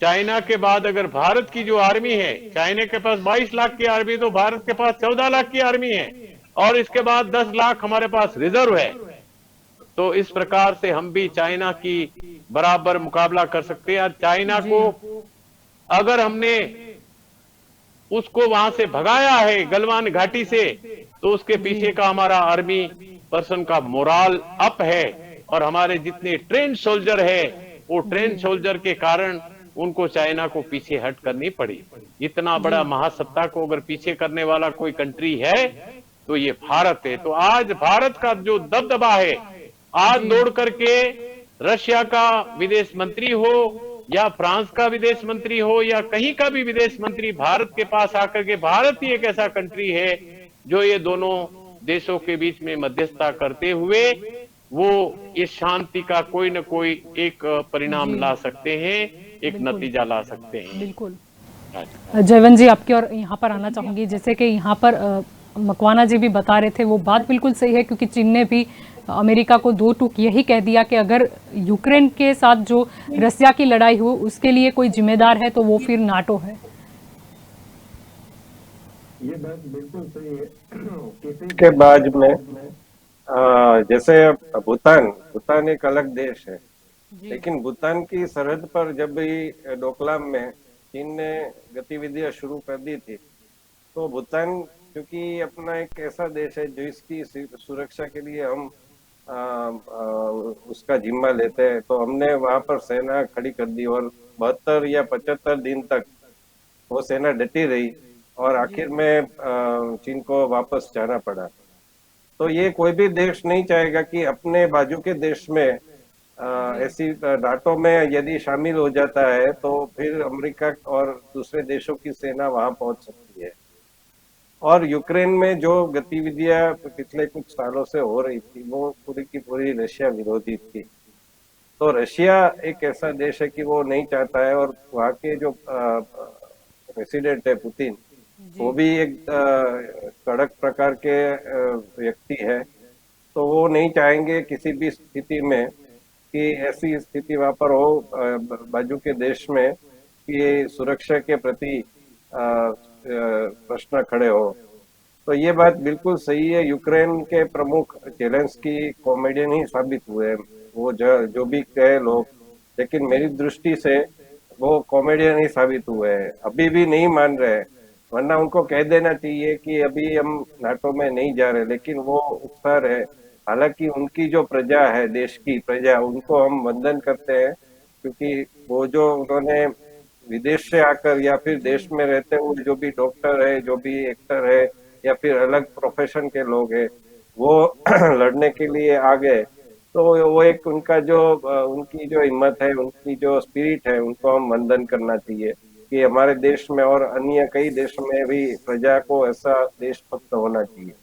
चाइना के बाद अगर भारत की जो आर्मी है, चाइना के पास 22 लाख की आर्मी तो भारत के पास 14 लाख की आर्मी है और इसके बाद 10 लाख हमारे पास रिजर्व है। तो इस प्रकार से हम भी चाइना की बराबर मुकाबला कर सकते हैं। चाइना को अगर हमने उसको वहां से भगाया है गलवान घाटी से, तो उसके पीछे का हमारा आर्मी पर्सन का मोराल अप है और हमारे जितने ट्रेन सोल्जर है वो ट्रेन सोल्जर के कारण उनको चाइना को पीछे हट करनी पड़ी। इतना बड़ा महासत्ता को अगर पीछे करने वाला कोई कंट्री है तो ये भारत है। तो आज भारत का जो दबदबा है, आज दौड़ करके रशिया का विदेश मंत्री हो या फ्रांस का विदेश मंत्री हो या कहीं का भी विदेश मंत्री भारत के पास आकर के, भारत ही एक ऐसा कंट्री है जो ये दोनों देशों के बीच में मध्यस्थता करते हुए वो इस शांति का कोई न कोई एक परिणाम ला सकते हैं, एक नतीजा ला सकते हैं। बिल्कुल। जयवंत जी, आपकी और यहाँ पर आना चाहूंगी। जैसे कि यहाँ पर मकवाना जी भी बता रहे थे, वो बात बिल्कुल सही है, क्योंकि चीन ने भी अमेरिका को दो टूक यही कह दिया कि अगर यूक्रेन के साथ जो रसिया की लड़ाई हो उसके लिए कोई जिम्मेदार है तो वो फिर नाटो है। ये बात बिल्कुल सही है। किसी के बाद में जैसे भूटान एक अलग देश है, लेकिन भूटान की सरहद पर जब भी डोकलाम में चीन ने गतिविधियां शुरू कर दी थी, तो भूटान क्योंकि अपना एक ऐसा देश है जो इसकी सुरक्षा के लिए हम उसका जिम्मा लेते हैं, तो हमने वहां पर सेना खड़ी कर दी और 72 या 75 दिन तक वो सेना डटी रही और आखिर में चीन को वापस जाना पड़ा। तो ये कोई भी देश नहीं चाहेगा कि अपने बाजू के देश में ऐसी नाटो में यदि शामिल हो जाता है तो फिर अमेरिका और दूसरे देशों की सेना वहां पहुंच सकती है। और यूक्रेन में जो गतिविधियां पिछले कुछ सालों से हो रही थी वो पूरी की पूरी रशिया विरोधी थी। तो रशिया एक ऐसा देश है कि वो नहीं चाहता है, और वहाँ के जो प्रेसिडेंट है पुतिन, वो भी एक कड़क प्रकार के व्यक्ति है। तो वो नहीं चाहेंगे किसी भी स्थिति में कि ऐसी स्थिति वहां पर हो बाजू के देश में कि सुरक्षा के प्रति प्रश्न खड़े हो। तो ये बात बिल्कुल सही है। यूक्रेन के प्रमुख जेलेंस्की कॉमेडियन ही साबित हुए, वो जो भी कहे लोग, लेकिन मेरी दृष्टि से वो कॉमेडियन ही साबित हुए हैं। अभी भी नहीं मान रहे, वरना उनको कह देना चाहिए कि अभी हम नाटो में नहीं जा रहे, लेकिन वो उत्साह है। हालांकि उनकी जो प्रजा है, देश की प्रजा, उनको हम वंदन करते हैं, क्योंकि वो जो उन्होंने विदेश से आकर या फिर देश में रहते हुए जो भी डॉक्टर है, जो भी एक्टर है या फिर अलग प्रोफेशन के लोग हैं, वो लड़ने के लिए आ गए। तो वो एक उनका जो उनकी जो हिम्मत है, उनकी जो स्पिरिट है, उनको हम वंदन करना चाहिए कि हमारे देश में और अन्य कई देशों में भी प्रजा को ऐसा देशभक्त होना चाहिए।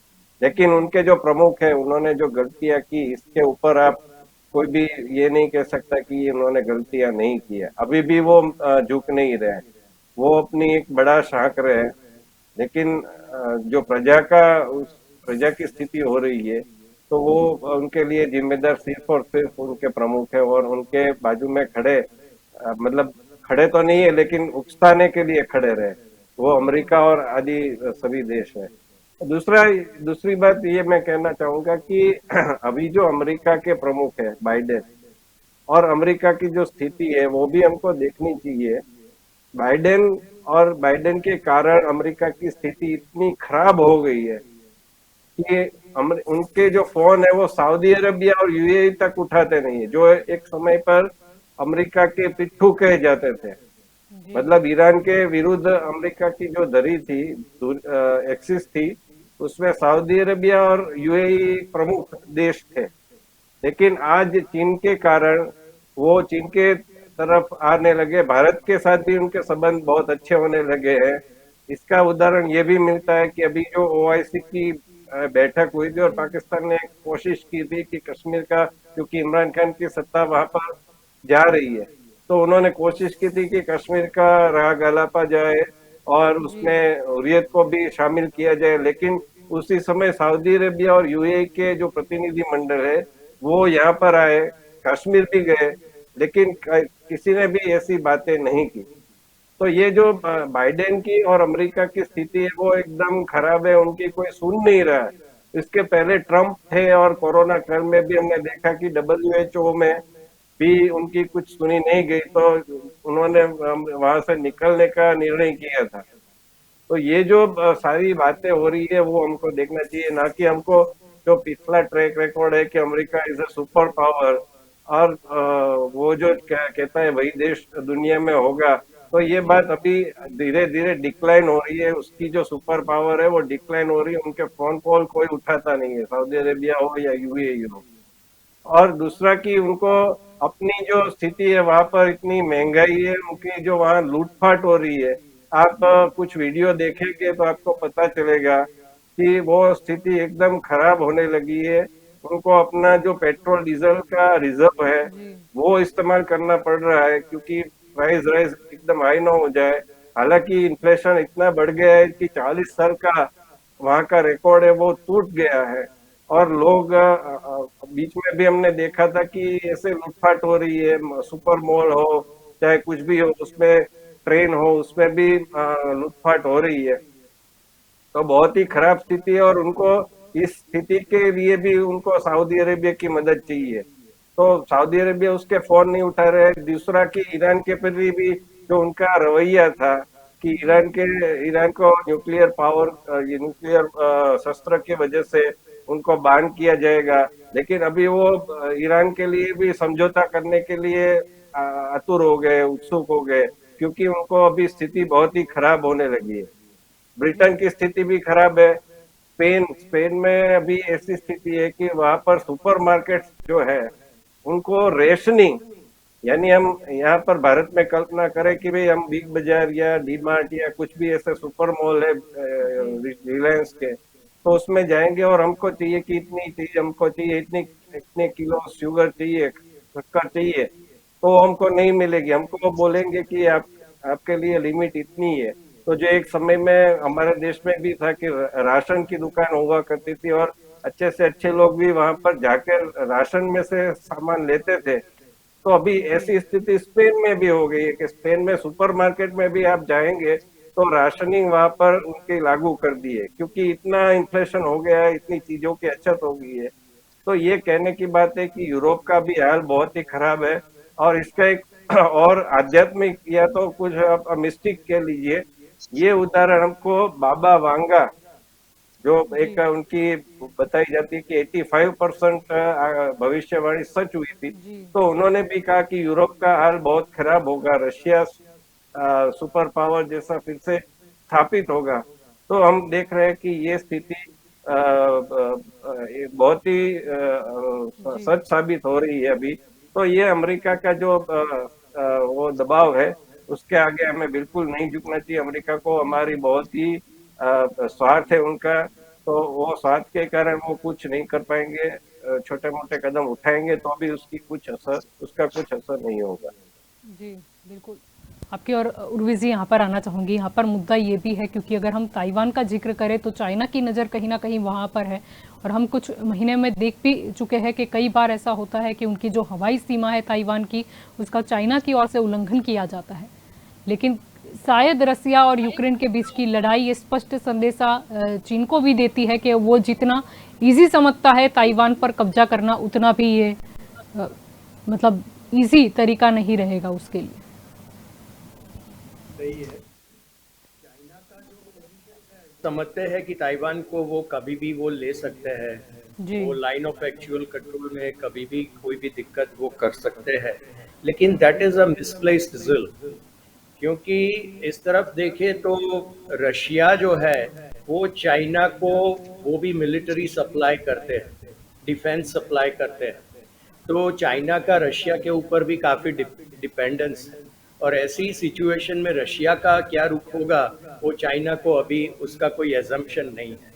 लेकिन उनके जो प्रमुख है, उन्होंने जो गलतियां की, इसके ऊपर आप कोई भी ये नहीं कह सकता कि उन्होंने गलतियां नहीं की है। अभी भी वो झुक नहीं रहे, वो अपनी एक बड़ा शांक रहे। लेकिन जो प्रजा का उस प्रजा की स्थिति हो रही है, तो वो उनके लिए जिम्मेदार सिर्फ और सिर्फ उनके प्रमुख है, और उनके बाजू में खड़े मतलब खड़े तो नहीं है, लेकिन उकसाने के लिए खड़े रहे, वो अमेरिका और आदि सभी देश है। दूसरी बात ये मैं कहना चाहूंगा कि अभी जो अमेरिका के प्रमुख है बाइडेन, और अमेरिका की जो स्थिति है वो भी हमको देखनी चाहिए। बाइडेन और बाइडेन के कारण अमेरिका की स्थिति इतनी खराब हो गई है कि उनके जो फोन है वो सऊदी अरबिया और यूएई तक उठाते नहीं है, जो एक समय पर अमेरिका के पिट्ठू कहे जाते थे। मतलब ईरान के विरुद्ध अमेरिका की जो धरी थी, एक्सिस थी, उसमें सऊदी अरबिया और यूएई प्रमुख देश थे। लेकिन आज चीन के कारण वो चीन के तरफ आने लगे, भारत के साथ भी उनके संबंध बहुत अच्छे होने लगे हैं। इसका उदाहरण ये भी मिलता है कि अभी जो ओआईसी की बैठक हुई थी और पाकिस्तान ने एक कोशिश की थी कि कश्मीर का, क्योंकि इमरान खान की सत्ता वहां पर जा रही है, तो उन्होंने कोशिश की थी कि कश्मीर का राग अलापा जाए और उसमें हुर्रियत को भी शामिल किया जाए। लेकिन उसी समय सऊदी अरबिया और यूएई के जो प्रतिनिधि मंडल है वो यहाँ पर आए, कश्मीर भी गए, लेकिन किसी ने भी ऐसी बातें नहीं की। तो ये जो बाइडेन की और अमेरिका की स्थिति है वो एकदम खराब है, उनकी कोई सुन नहीं रहा है। इसके पहले ट्रम्प थे और कोरोना काल में भी हमने देखा कि WHO में भी उनकी कुछ सुनी नहीं गई, तो उन्होंने वहां से निकलने का निर्णय किया था। तो ये जो सारी बातें हो रही है वो हमको देखना चाहिए, ना कि हमको जो पिछला ट्रैक रिकॉर्ड है कि America is a super power और वो जो कहता है वही देश दुनिया में होगा। तो ये बात अभी धीरे धीरे डिक्लाइन हो रही है, उसकी जो सुपर पावर है वो डिक्लाइन हो रही है। उनके फोन कॉल कोई उठाता नहीं है, सऊदी अरेबिया हो या यूएई हो। और दूसरा कि उनको अपनी जो स्थिति है वहां पर इतनी महंगाई है, उनकी जो वहां लूटपाट हो रही है, आप कुछ वीडियो देखेंगे तो आपको पता चलेगा कि वो स्थिति एकदम खराब होने लगी है। उनको अपना जो पेट्रोल डीजल का रिजर्व है वो इस्तेमाल करना पड़ रहा है, क्योंकि प्राइस राइज एकदम हाई ना हो जाए। हालांकि इन्फ्लेशन इतना बढ़ गया है कि 40 साल का वहां का रिकॉर्ड है वो टूट गया है। और लोग बीच में भी हमने देखा था कि ऐसे लूटपाट हो रही है, सुपर मॉल हो चाहे कुछ भी हो, उसमें ट्रेन हो, उसमें भी लूटपाट हो रही है। तो बहुत ही खराब स्थिति है, और उनको इस स्थिति के लिए भी उनको सऊदी अरेबिया की मदद चाहिए। तो सऊदी अरेबिया उसके फोन नहीं उठा रहे। दूसरा कि ईरान के प्रति भी जो उनका रवैया था कि ईरान को न्यूक्लियर पावर, न्यूक्लियर शस्त्र की वजह से उनको बैन किया जाएगा, लेकिन अभी वो ईरान के लिए भी समझौता करने के लिए आतुर हो गए, उत्सुक हो गए, क्योंकि उनको अभी स्थिति बहुत ही खराब होने लगी है। ब्रिटेन की स्थिति भी खराब है। स्पेन में अभी ऐसी स्थिति है कि वहां पर सुपरमार्केट जो है उनको रेशनिंग यानी हम यहाँ पर भारत में कल्पना करें कि भाई हम बिग बाजार या डी मार्ट या कुछ भी ऐसे सुपर मॉल है रिलायंस के, तो उसमें जाएंगे और हमको चाहिए कि इतनी चीज हमको चाहिए, इतनी इतने किलो शुगर चाहिए, शक्कर चाहिए, तो हमको नहीं मिलेगी। हमको वो बोलेंगे कि आपके लिए लिमिट इतनी है। तो जो एक समय में हमारे देश में भी था कि राशन की दुकान हुआ करती थी और अच्छे से अच्छे लोग भी वहां पर जाकर राशन में से सामान लेते थे, तो अभी ऐसी स्थिति स्पेन में भी हो गई है कि स्पेन में सुपरमार्केट में भी आप जाएंगे तो राशनिंग वहां पर उनकी लागू कर दी है, क्योंकि इतना इन्फ्लेशन हो गया है, इतनी चीजों की अछत हो गई है। तो ये कहने की बात है कि यूरोप का भी हाल बहुत ही खराब है। और इसका एक और आध्यात्मिक या तो कुछ आप मिस्टिक कह लीजिए, ये उदाहरण हमको बाबा वांगा, जो एक उनकी बताई जाती है कि 85% भविष्यवाणी सच हुई थी, तो उन्होंने भी कहा कि यूरोप का हाल बहुत खराब होगा, रशिया सुपर पावर जैसा फिर से स्थापित होगा। तो हम देख रहे हैं कि ये स्थिति बहुत ही सच साबित हो रही है अभी। तो ये अमेरिका का जो वो दबाव है, उसके आगे हमें बिल्कुल नहीं झुकना चाहिए। अमेरिका को हमारी बहुत ही स्वार्थ है उनका, तो वो स्वार्थ के कारण वो कुछ नहीं कर पाएंगे, छोटे मोटे कदम उठाएंगे तो भी उसका कुछ असर नहीं होगा। जी बिल्कुल, आपकी और उर्वी जी यहाँ पर आना चाहूँगी। यहाँ पर मुद्दा ये भी है, क्योंकि अगर हम ताइवान का जिक्र करें तो चाइना की नज़र कहीं ना कहीं वहाँ पर है, और हम कुछ महीने में देख भी चुके हैं कि कई बार ऐसा होता है कि उनकी जो हवाई सीमा है ताइवान की, उसका चाइना की ओर से उल्लंघन किया जाता है। लेकिन शायद रसिया और यूक्रेन के बीच की लड़ाई ये स्पष्ट संदेशा चीन को भी देती है कि वो जितना इजी समझता है ताइवान पर कब्जा करना, उतना भी ये मतलब इजी तरीका नहीं रहेगा उसके लिए। सही है। चाइना का जो समझते हैं कि ताइवान को वो कभी भी वो ले सकते हैं, वो लाइन ऑफ एक्चुअल कंट्रोल में कभी भी कोई भी दिक्कत वो कर सकते हैं, लेकिन दैट इज अ मिसप्लेस्ड ज़िल। क्योंकि इस तरफ देखें तो रशिया जो है वो चाइना को वो भी मिलिट्री सप्लाई करते हैं, डिफेंस सप्लाई करते हैं, तो चाइना का रशिया के ऊपर भी काफ़ी डिपेंडेंस है। और ऐसी सिचुएशन में रशिया का क्या रुख होगा वो चाइना को अभी उसका कोई एजम्पशन नहीं है।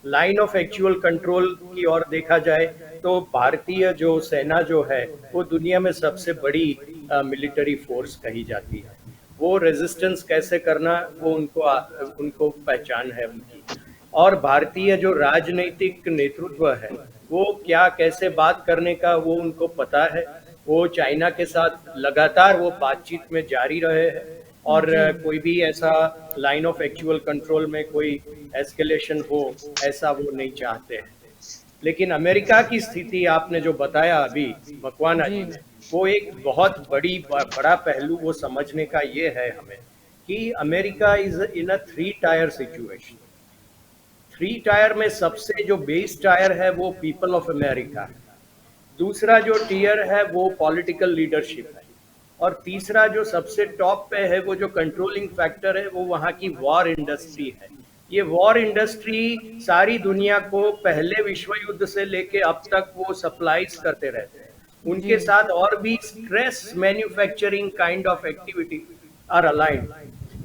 लाइन ऑफ एक्चुअल कंट्रोल की ओर देखा जाए तो भारतीय जो सेना जो है वो दुनिया में सबसे बड़ी मिलिट्री फोर्स कही जाती है। वो रेजिस्टेंस कैसे करना वो उनको पहचान है उनकी। और भारतीय जो राजनीतिक नेतृत्व है वो क्या कैसे बात करने का वो उनको पता है। वो चाइना के साथ लगातार वो बातचीत में जारी रहे हैं और कोई भी ऐसा लाइन ऑफ एक्चुअल कंट्रोल में कोई एस्केलेशन हो ऐसा वो नहीं चाहते हैं। लेकिन अमेरिका की स्थिति आपने जो बताया अभी मकवाना जी ने, वो एक बहुत बड़ा पहलू वो समझने का ये है हमें कि America is in a 3 tyre situation. 3 tyre में सबसे जो बेस टायर है वो पीपल ऑफ अमेरिका है, दूसरा जो टीयर है वो पॉलिटिकल लीडरशिप है, और तीसरा जो सबसे टॉप पे है वो जो कंट्रोलिंग फैक्टर है वो वहाँ की वॉर इंडस्ट्री है। ये वॉर इंडस्ट्री सारी दुनिया को पहले विश्व युद्ध से लेके अब तक वो सप्लाईज करते रहते हैं। उनके साथ और भी stress manufacturing kind of activity are aligned.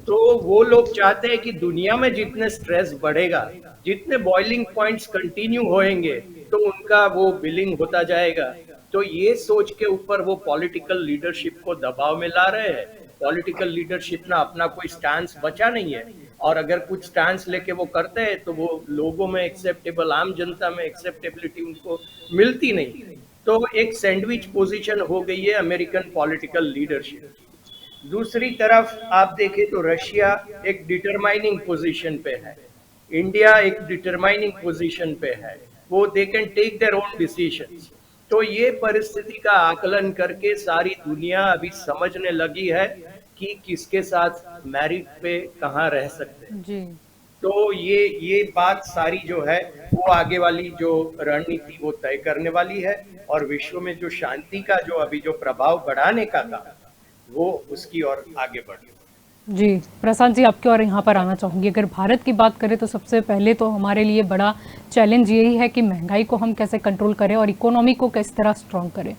तो वो लोग चाहते हैं कि दुनिया में जितने स्ट्रेस बढ़ेगा, जितने बॉइलिंग पॉइंट्स कंटिन्यू होएंगे तो उनका वो बिलिंग होता जाएगा। तो ये सोच के ऊपर वो पॉलिटिकल लीडरशिप को दबाव में ला रहे हैं। पॉलिटिकल लीडरशिप ना अपना कोई स्टांस बचा नहीं है, और अगर कुछ स्टांस लेके वो करते हैं तो वो लोगों में एक्सेप्टेबल, आम जनता में एक्सेप्टेबिलिटी उनको मिलती नहीं। तो एक सैंडविच पोजीशन हो गई है अमेरिकन पॉलिटिकल लीडरशिप। दूसरी तरफ आप देखें तो रशिया एक डिटरमाइनिंग पोजीशन पे है, इंडिया एक डिटरमाइनिंग पोजीशन पे है, वो they can take their own decisions. तो ये परिस्थिति का आकलन करके सारी दुनिया अभी समझने लगी है कि किसके साथ मैरिट पे कहाँ रह सकते हैं जी। तो ये बात सारी जो है वो आगे वाली जो रणनीति वो तय करने वाली है, और विश्व में जो शांति का जो अभी जो प्रभाव बढ़ाने का था वो उसकी ओर आगे बढ़े। जी प्रशांत जी, आपकी और यहाँ पर आना चाहूँगी। अगर भारत की बात करें तो सबसे पहले तो हमारे लिए बड़ा चैलेंज यही है कि महंगाई को हम कैसे कंट्रोल करें और इकोनॉमी को किस तरह स्ट्रॉन्ग करें,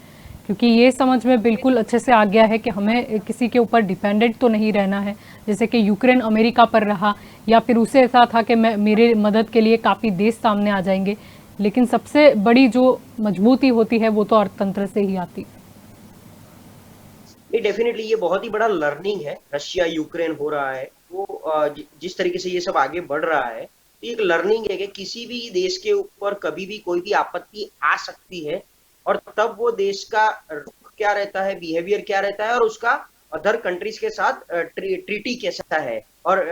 क्योंकि ये समझ में बिल्कुल अच्छे से आ गया है कि हमें किसी के ऊपर डिपेंडेंट तो नहीं रहना है, जैसे कि यूक्रेन अमेरिका पर रहा, या फिर उसे ऐसा था कि मेरे मदद के लिए काफ़ी देश सामने आ जाएंगे। लेकिन सबसे बड़ी जो मजबूती होती है वो तो अर्थतंत्र से ही आती है। नहीं, डेफिनेटली ये बहुत ही बड़ा लर्निंग है। रशिया यूक्रेन हो रहा है, वो जिस तरीके से ये सब आगे बढ़ रहा है, तो एक लर्निंग है कि किसी भी देश के ऊपर कभी भी कोई भी आपत्ति आ सकती है, और तब वो देश का रुख क्या रहता है, बिहेवियर क्या रहता है, और उसका अदर कंट्रीज के साथ ट्रीटी कैसा है, और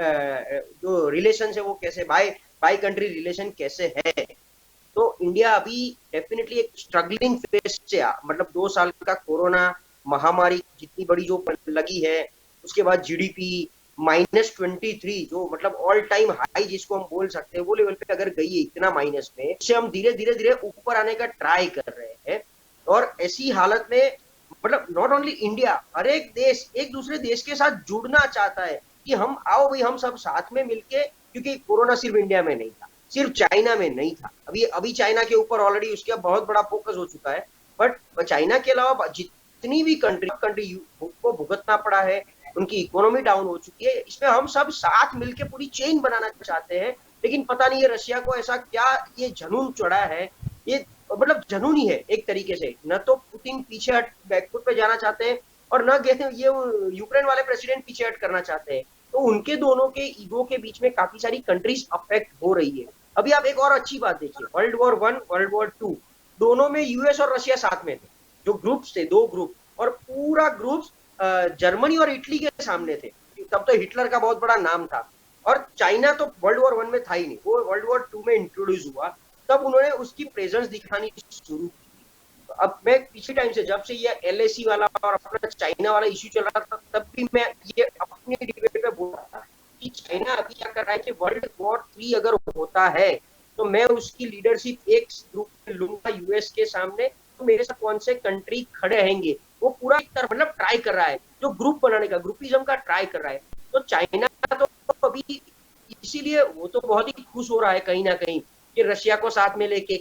जो रिलेशन है वो कैसे, बाय कंट्री रिलेशन कैसे है। तो इंडिया अभी डेफिनेटली एक स्ट्रगलिंग फेज से मतलब 2 साल का कोरोना महामारी जितनी बड़ी जो लगी है, उसके बाद जीडीपी -23, जो मतलब ऑल टाइम हाई जिसको हम बोल सकते हैं, वो लेवल पे अगर गई है इतना माइनस में, इससे हम धीरे धीरे ऊपर आने का ट्राई कर रहे हैं। और ऐसी हालत में मतलब नॉट ओनली इंडिया, हर एक देश एक दूसरे देश के साथ जुड़ना चाहता है कि हम आओ भाई, हम सब साथ में मिलके, क्योंकि कोरोना सिर्फ इंडिया में नहीं था, सिर्फ चाइना में नहीं था, अभी चाइना के ऊपर ऑलरेडी उसका बहुत बड़ा फोकस हो चुका है। बट चाइना के अलावा जितनी भी कंट्री को भुगतना पड़ा है, उनकी इकोनॉमी डाउन हो चुकी है, इसमें हम सब साथ मिलके पूरी चेन बनाना चाहते हैं। लेकिन पता नहीं है रशिया को ऐसा क्या ये जुनून चढ़ा है, ये मतलब जुनून ही है एक तरीके से। न तो पुतिन पीछे बैकफुट पे जाना चाहते हैं, और न ये यूक्रेन वाले प्रेसिडेंट पीछे हट करना चाहते हैं। तो उनके दोनों के ईगो के बीच में काफी सारी कंट्रीज अफेक्ट हो रही है। अभी आप एक और अच्छी बात देखिए, वर्ल्ड वॉर 1, वर्ल्ड वॉर 2 दोनों में यूएस और रशिया साथ में थे, जो ग्रुप्स थे, 2 ग्रुप, और पूरा ग्रुप जर्मनी और इटली के सामने थे। तब तो हिटलर का बहुत बड़ा नाम था, और चाइना तो वर्ल्ड वॉर 1 में था ही नहीं, वो वर्ल्ड वॉर 2 में इंट्रोड्यूस हुआ, तब उन्होंने उसकी प्रेजेंस दिखानी शुरू की। अब मैं पिछले टाइम से, जब से ये एलएसी वाला और अपना चाइना वाला इश्यू चल रहा था, तब भी मैं ये अपनी डिबेट पे बोल रहा था कि चाइना अभी क्या कर रहा है कि वर्ल्ड वॉर 3 अगर होता है तो मैं उसकी लीडरशिप एक ग्रुप में लूंगा यूएस के सामने, तो मेरे साथ कौन से कंट्री खड़े रहेंगे, वो पूरा एक तरह मतलब ट्राई कर रहा है, जो ग्रुप बनाने का, ग्रुपिज्म का ट्राई कर रहा है। तो चाइना तो अभी इसीलिए वो तो बहुत ही खुश हो रहा है कहीं ना कहीं कि रशिया को साथ में लेके,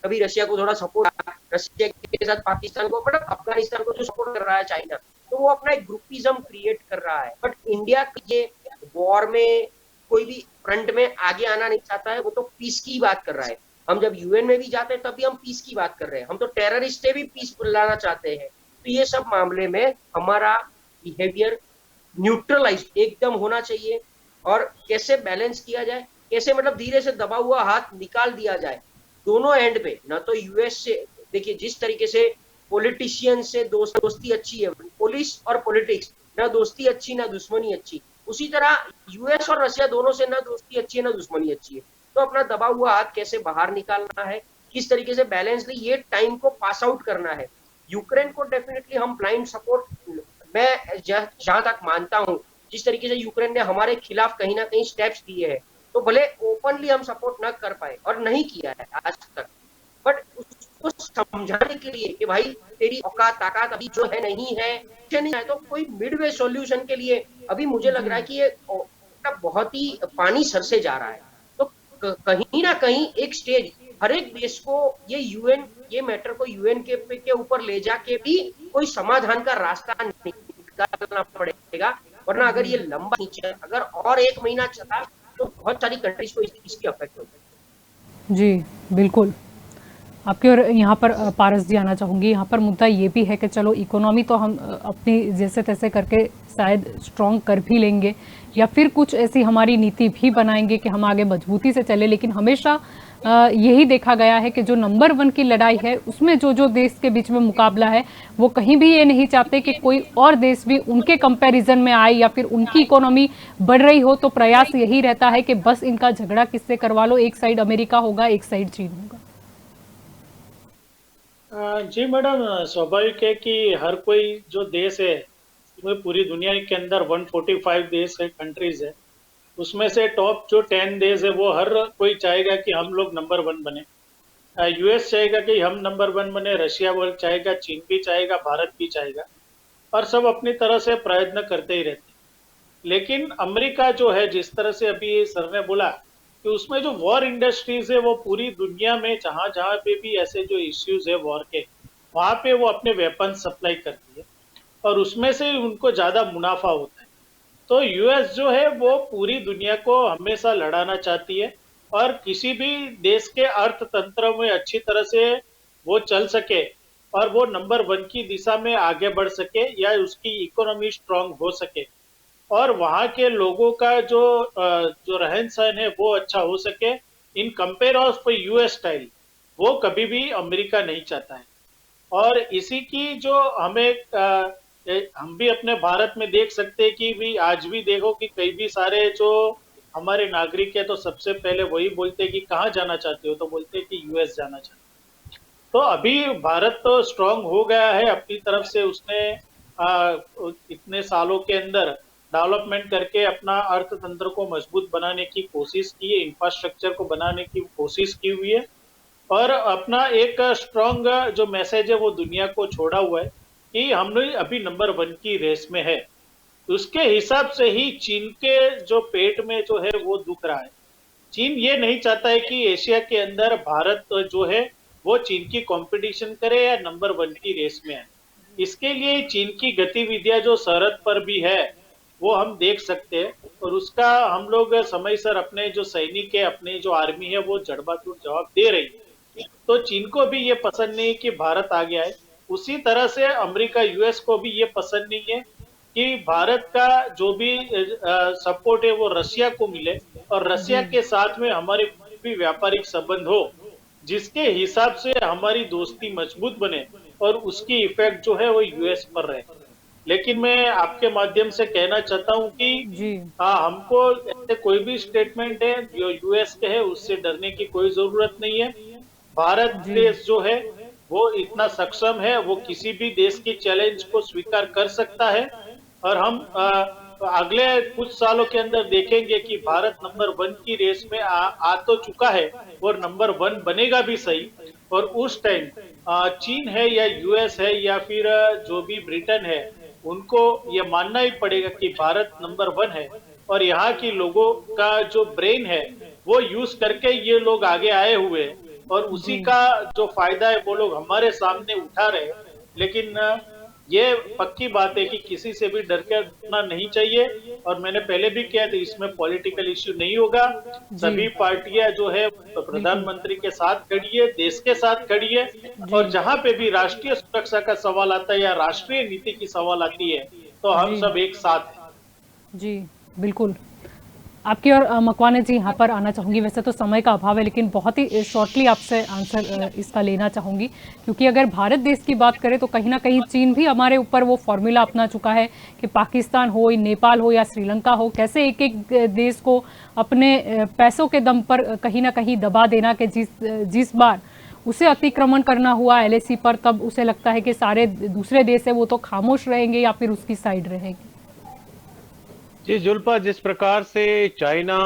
कभी रशिया को थोड़ा सपोर्ट, रशिया के साथ पाकिस्तान को, मतलब अफगानिस्तान को जो सपोर्ट कर रहा है चाइना, तो वो अपना एक ग्रुपिज्म क्रिएट कर रहा है। बट इंडिया ये वॉर में कोई भी फ्रंट में आगे आना नहीं चाहता है, वो तो पीस की बात कर रहा है। हम जब यूएन में भी जाते हैं तब भी हम पीस की बात कर रहे हैं, हम तो टेररिस्ट से भी पीस लाना चाहते हैं। तो ये सब मामले में हमारा बिहेवियर न्यूट्रलाइज एकदम होना चाहिए, और कैसे बैलेंस किया जाए, कैसे मतलब धीरे से दबा हुआ हाथ निकाल दिया जाए दोनों एंड पे। ना तो यूएस से देखिए, जिस तरीके से पॉलिटिशियन से दोस्ती अच्छी है, पुलिस और पॉलिटिक्स, ना दोस्ती अच्छी ना दुश्मनी अच्छी, उसी तरह यूएस और रशिया दोनों से ना दोस्ती अच्छी है ना दुश्मनी अच्छी है। तो अपना दबा हुआ हाथ कैसे बाहर निकालना है, किस तरीके से बैलेंसली ये टाइम को पास आउट करना है। यूक्रेन को डेफिनेटली हम ब्लाइंड सपोर्ट, मैं जहां तक मानता हूं, जिस तरीके से यूक्रेन ने हमारे खिलाफ कहीं ना कहीं स्टेप्स लिए हैं, तो भले ओपनली हम सपोर्ट न कर पाए और नहीं किया है आज तक, बट उसको समझाने के लिए कि भाई तेरी औकात ताकत अभी जो है नहीं है, तो कोई मिडवे सॉल्यूशन के लिए अभी मुझे लग रहा है कि ये बहुत ही पानी सर से जा रहा है। तो कहीं ना कहीं एक स्टेज हर एक देश को ये मैटर को यूएन के ऊपर ले जाके भी कोई समाधान का रास्ता निकालना पड़ेगा, वरना अगर ये लंबा नीचे, अगर और 1 महीना चला तो बहुत सारी कंट्रीज को इसकी अफेक्ट होगी। जी बिल्कुल, आपके और यहाँ पर पारस जी आना चाहूँगी। यहाँ पर मुद्दा ये भी है कि चलो इकोनॉमी तो हम अपनी जैसे तैसे करके शायद स्ट्रॉन्ग कर भी लेंगे, या फिर कुछ ऐसी हमारी नीति भी बनाएंगे कि हम आगे मजबूती से चले, लेकिन हमेशा यही देखा गया है कि जो नंबर 1 की लड़ाई है उसमें जो देश के बीच में मुकाबला है, वो कहीं भी ये नहीं चाहते कि कोई और देश भी उनके कंपैरिजन में आए या फिर उनकी इकोनॉमी बढ़ रही हो। तो प्रयास यही रहता है कि बस इनका झगड़ा किससे करवा लो, एक साइड अमेरिका होगा, एक साइड चीन होगा। जी मैडम, स्वाभाविक है कि हर कोई जो देश है, पूरी दुनिया के अंदर 145 देश है, कंट्रीज है, उसमें से टॉप जो 10 देश है वो हर कोई चाहेगा कि हम लोग नंबर 1 बने। यूएस चाहेगा कि हम नंबर 1 बने, रशिया चाहेगा, चीन भी चाहेगा, भारत भी चाहेगा, और सब अपनी तरह से प्रयत्न करते ही रहते हैं। लेकिन अमेरिका जो है, जिस तरह से अभी सर ने बोला कि उसमें जो वॉर इंडस्ट्रीज है वो पूरी दुनिया में जहाँ जहाँ पे भी ऐसे जो इश्यूज है वॉर के, वहां पे वो अपने वेपन सप्लाई करती है और उसमें से उनको ज्यादा मुनाफा होता है। तो यूएस जो है वो पूरी दुनिया को हमेशा लड़ाना चाहती है और किसी भी देश के अर्थतंत्र में अच्छी तरह से वो चल सके और वो नंबर 1 की दिशा में आगे बढ़ सके या उसकी इकोनॉमी स्ट्रांग हो सके और वहाँ के लोगों का जो रहन सहन है वो अच्छा हो सके in compare of US style, वो कभी भी अमेरिका नहीं चाहता है। और इसी की जो हम भी अपने भारत में देख सकते हैं कि भी आज भी देखो कि कई भी सारे जो हमारे नागरिक है तो सबसे पहले वही बोलते हैं कि कहाँ जाना चाहते हो, तो बोलते हैं कि यूएस जाना चाहते हो। तो अभी भारत तो स्ट्रांग हो गया है अपनी तरफ से, उसने इतने सालों के अंदर डेवलपमेंट करके अपना अर्थतंत्र को मजबूत बनाने की कोशिश की है, इंफ्रास्ट्रक्चर को बनाने की कोशिश की हुई है और अपना एक स्ट्रांग जो मैसेज है वो दुनिया को छोड़ा हुआ है कि हम लोग अभी नंबर 1 की रेस में है। उसके हिसाब से ही चीन के जो पेट में जो है वो दुख रहा है। चीन ये नहीं चाहता है कि एशिया के अंदर भारत जो है वो चीन की कंपटीशन करे या नंबर 1 की रेस में है। इसके लिए चीन की गतिविधियां जो सरहद पर भी है वो हम देख सकते हैं और उसका हम लोग समय सर अपने जो सैनिक है, अपने जो आर्मी है वो जड़बातोड़ जवाब दे रही है। तो चीन को भी ये पसंद नहीं कि भारत आ गया है, उसी तरह से अमेरिका यूएस को भी ये पसंद नहीं है कि भारत का जो भी सपोर्ट है वो रशिया को मिले और रशिया के साथ में हमारे भी व्यापारिक संबंध हो जिसके हिसाब से हमारी दोस्ती मजबूत बने और उसकी इफेक्ट जो है वो यूएस पर रहे। लेकिन मैं आपके माध्यम से कहना चाहता हूं कि हमको ऐसे कोई भी स्टेटमेंट है जो यूएस के है उससे डरने की कोई जरूरत नहीं है। भारत देश जो है वो इतना सक्षम है, वो किसी भी देश की चैलेंज को स्वीकार कर सकता है और हम अगले कुछ सालों के अंदर देखेंगे कि भारत नंबर 1 की रेस में आ तो चुका है और नंबर 1 बनेगा भी सही। और उस टाइम चीन है या यूएस है या फिर जो भी ब्रिटेन है उनको ये मानना ही पड़ेगा कि भारत नंबर 1 है और यहाँ की लोगों का जो ब्रेन है वो यूज करके ये लोग आगे आए हुए हैं और उसी का जो फायदा है वो लोग हमारे सामने उठा रहे हैं। लेकिन ये पक्की बात है कि किसी से भी डर के रखना नहीं चाहिए और मैंने पहले भी किया था इसमें पॉलिटिकल इश्यू नहीं होगा। सभी पार्टियां जो है प्रधानमंत्री के साथ खड़ी है, देश के साथ खड़ी है और जहां पे भी राष्ट्रीय सुरक्षा का सवाल आता है या राष्ट्रीय नीति की सवाल आती है तो हम सब एक साथ हैं। जी बिल्कुल, आपकी और मकवाने जी यहाँ पर आना चाहूँगी। वैसे तो समय का अभाव है लेकिन बहुत ही शॉर्टली आपसे आंसर इसका लेना चाहूँगी, क्योंकि अगर भारत देश की बात करें तो कहीं ना कहीं चीन भी हमारे ऊपर वो फॉर्मूला अपना चुका है कि पाकिस्तान हो, नेपाल हो या श्रीलंका हो, कैसे एक एक देश को अपने पैसों के दम पर कहीं ना कहीं दबा देना कि जिस बार उसे अतिक्रमण करना हुआ एलएसी पर तब उसे लगता है कि सारे दूसरे देश है वो तो खामोश रहेंगे या फिर उसकी साइड रहेंगे। जी जुल्पा, जिस प्रकार से चाइना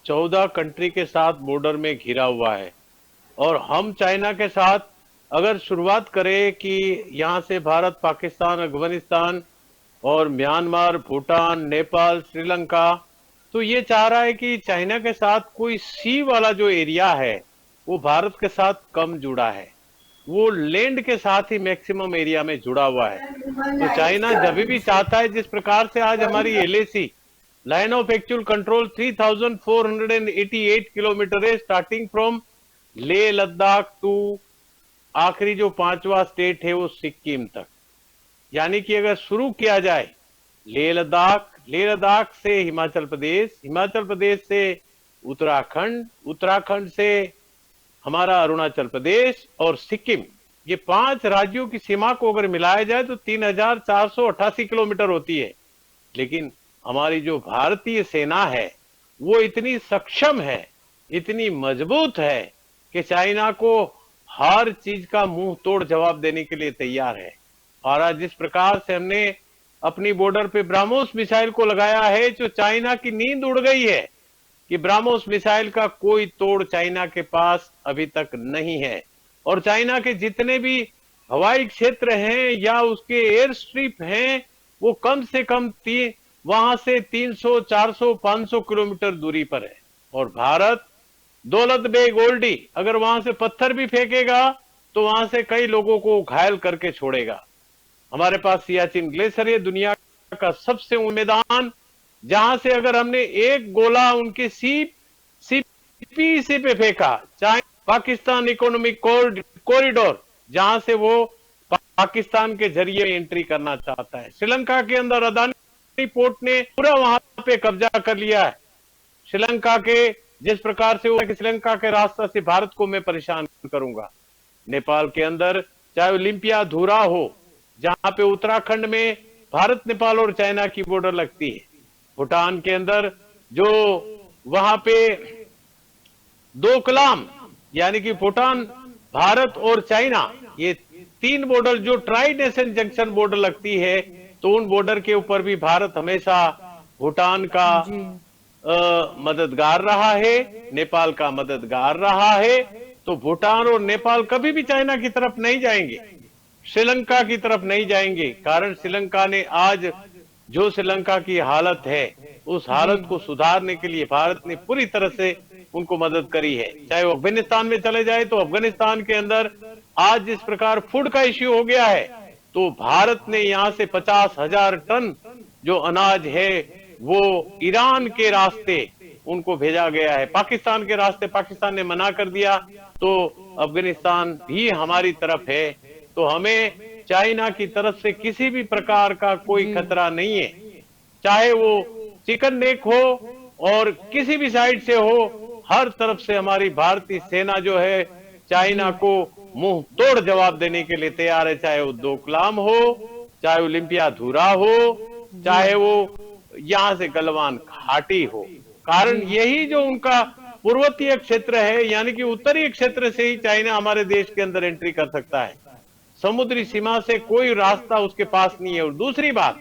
14 कंट्री के साथ बॉर्डर में घिरा हुआ है और हम चाइना के साथ अगर शुरुआत करें कि यहाँ से भारत, पाकिस्तान, अफगानिस्तान और म्यांमार, भूटान, नेपाल, श्रीलंका, तो ये चाह रहा है कि चाइना के साथ कोई सी वाला जो एरिया है वो भारत के साथ कम जुड़ा है, वो लैंड के साथ ही मैक्सिमम एरिया में जुड़ा हुआ है। तो चाइना जब भी चाहता है, जिस प्रकार से आज हमारी LAC line of actual control 3488 kilometre है, स्टार्टिंग फ्रॉम ले लद्दाख टू आखिरी जो 5वां स्टेट है वो सिक्किम तक। यानी कि अगर शुरू किया जाए ले लद्दाख से हिमाचल प्रदेश, हिमाचल प्रदेश से उत्तराखंड, उत्तराखंड से हमारा अरुणाचल प्रदेश और सिक्किम, ये 5 राज्यों की सीमा को अगर मिलाया जाए तो 3488 किलोमीटर होती है। लेकिन हमारी जो भारतीय सेना है वो इतनी सक्षम है, इतनी मजबूत है कि चाइना को हर चीज का मुंह तोड़ जवाब देने के लिए तैयार है। और आज जिस प्रकार से हमने अपनी बॉर्डर पे ब्रह्मोस मिसाइल को लगाया है, जो चाइना की नींद उड़ गई है कि ब्रह्मोस मिसाइल का कोई तोड़ चाइना के पास अभी तक नहीं है। और चाइना के जितने भी हवाई क्षेत्र हैं या उसके एयर स्ट्रिप हैं वो कम से कम वहां से 300, 400, 500 किलोमीटर दूरी पर है। और भारत दौलत बेग ओल्डी अगर वहां से पत्थर भी फेंकेगा तो वहां से कई लोगों को घायल करके छोड़ेगा। हमारे पास सियाचिन ग्लेशियर है, दुनिया का सबसे ऊंचा मैदान, जहां से अगर हमने एक गोला उनके सीपीसी पे फेंका, चाहे पाकिस्तान इकोनॉमिक कॉरिडोर, जहां से वो पाकिस्तान के जरिए एंट्री करना चाहता है। श्रीलंका के अंदर अदानी पोर्ट ने पूरा वहां पे कब्जा कर लिया है। श्रीलंका के जिस प्रकार से हुआ कि श्रीलंका के रास्ते से भारत को मैं परेशान करूंगा। नेपाल के अंदर चाहे ओलंपिया धुरा हो, जहां पे उत्तराखंड में भारत, नेपाल और चाइना की बॉर्डर लगती है। भूटान के अंदर जो वहां पे डोकलाम, यानी कि भूटान, भारत और चाइना, ये तीन बॉर्डर जो ट्राई नेशन जंक्शन बॉर्डर लगती है, तो उन बॉर्डर के ऊपर भी भारत हमेशा भूटान का मददगार रहा है, नेपाल का मददगार रहा है। तो भूटान और नेपाल कभी भी चाइना की तरफ नहीं जाएंगे, श्रीलंका की तरफ नहीं जाएंगे। कारण श्रीलंका ने आज जो श्रीलंका की हालत है, उस हालत को सुधारने के लिए भारत ने पूरी तरह से उनको मदद करी है। चाहे वो अफगानिस्तान में चले जाए, तो अफगानिस्तान के अंदर आज जिस प्रकार फूड का इश्यू हो गया है, तो भारत ने यहां से 50,000 टन जो अनाज है वो ईरान के रास्ते उनको भेजा गया है। पाकिस्तान के रास्ते पाकिस्तान ने मना कर दिया, तो अफगानिस्तान भी हमारी तरफ है। तो हमें चाइना की तरफ से किसी भी प्रकार का कोई खतरा नहीं है, चाहे वो चिकन नेक हो और किसी भी साइड से हो। हर तरफ से हमारी भारतीय सेना जो है चाइना को मुंह तोड़ जवाब देने के लिए तैयार है, चाहे वो डोकलाम हो, चाहे ओलंपिया धुरा हो, चाहे वो यहां से गलवान घाटी हो। कारण यही जो उनका पूर्वोत्तीय क्षेत्र है, यानी कि उत्तरीय क्षेत्र से ही चाइना हमारे देश के अंदर एंट्री कर सकता है। समुद्री सीमा से कोई रास्ता उसके पास नहीं है। और दूसरी बात,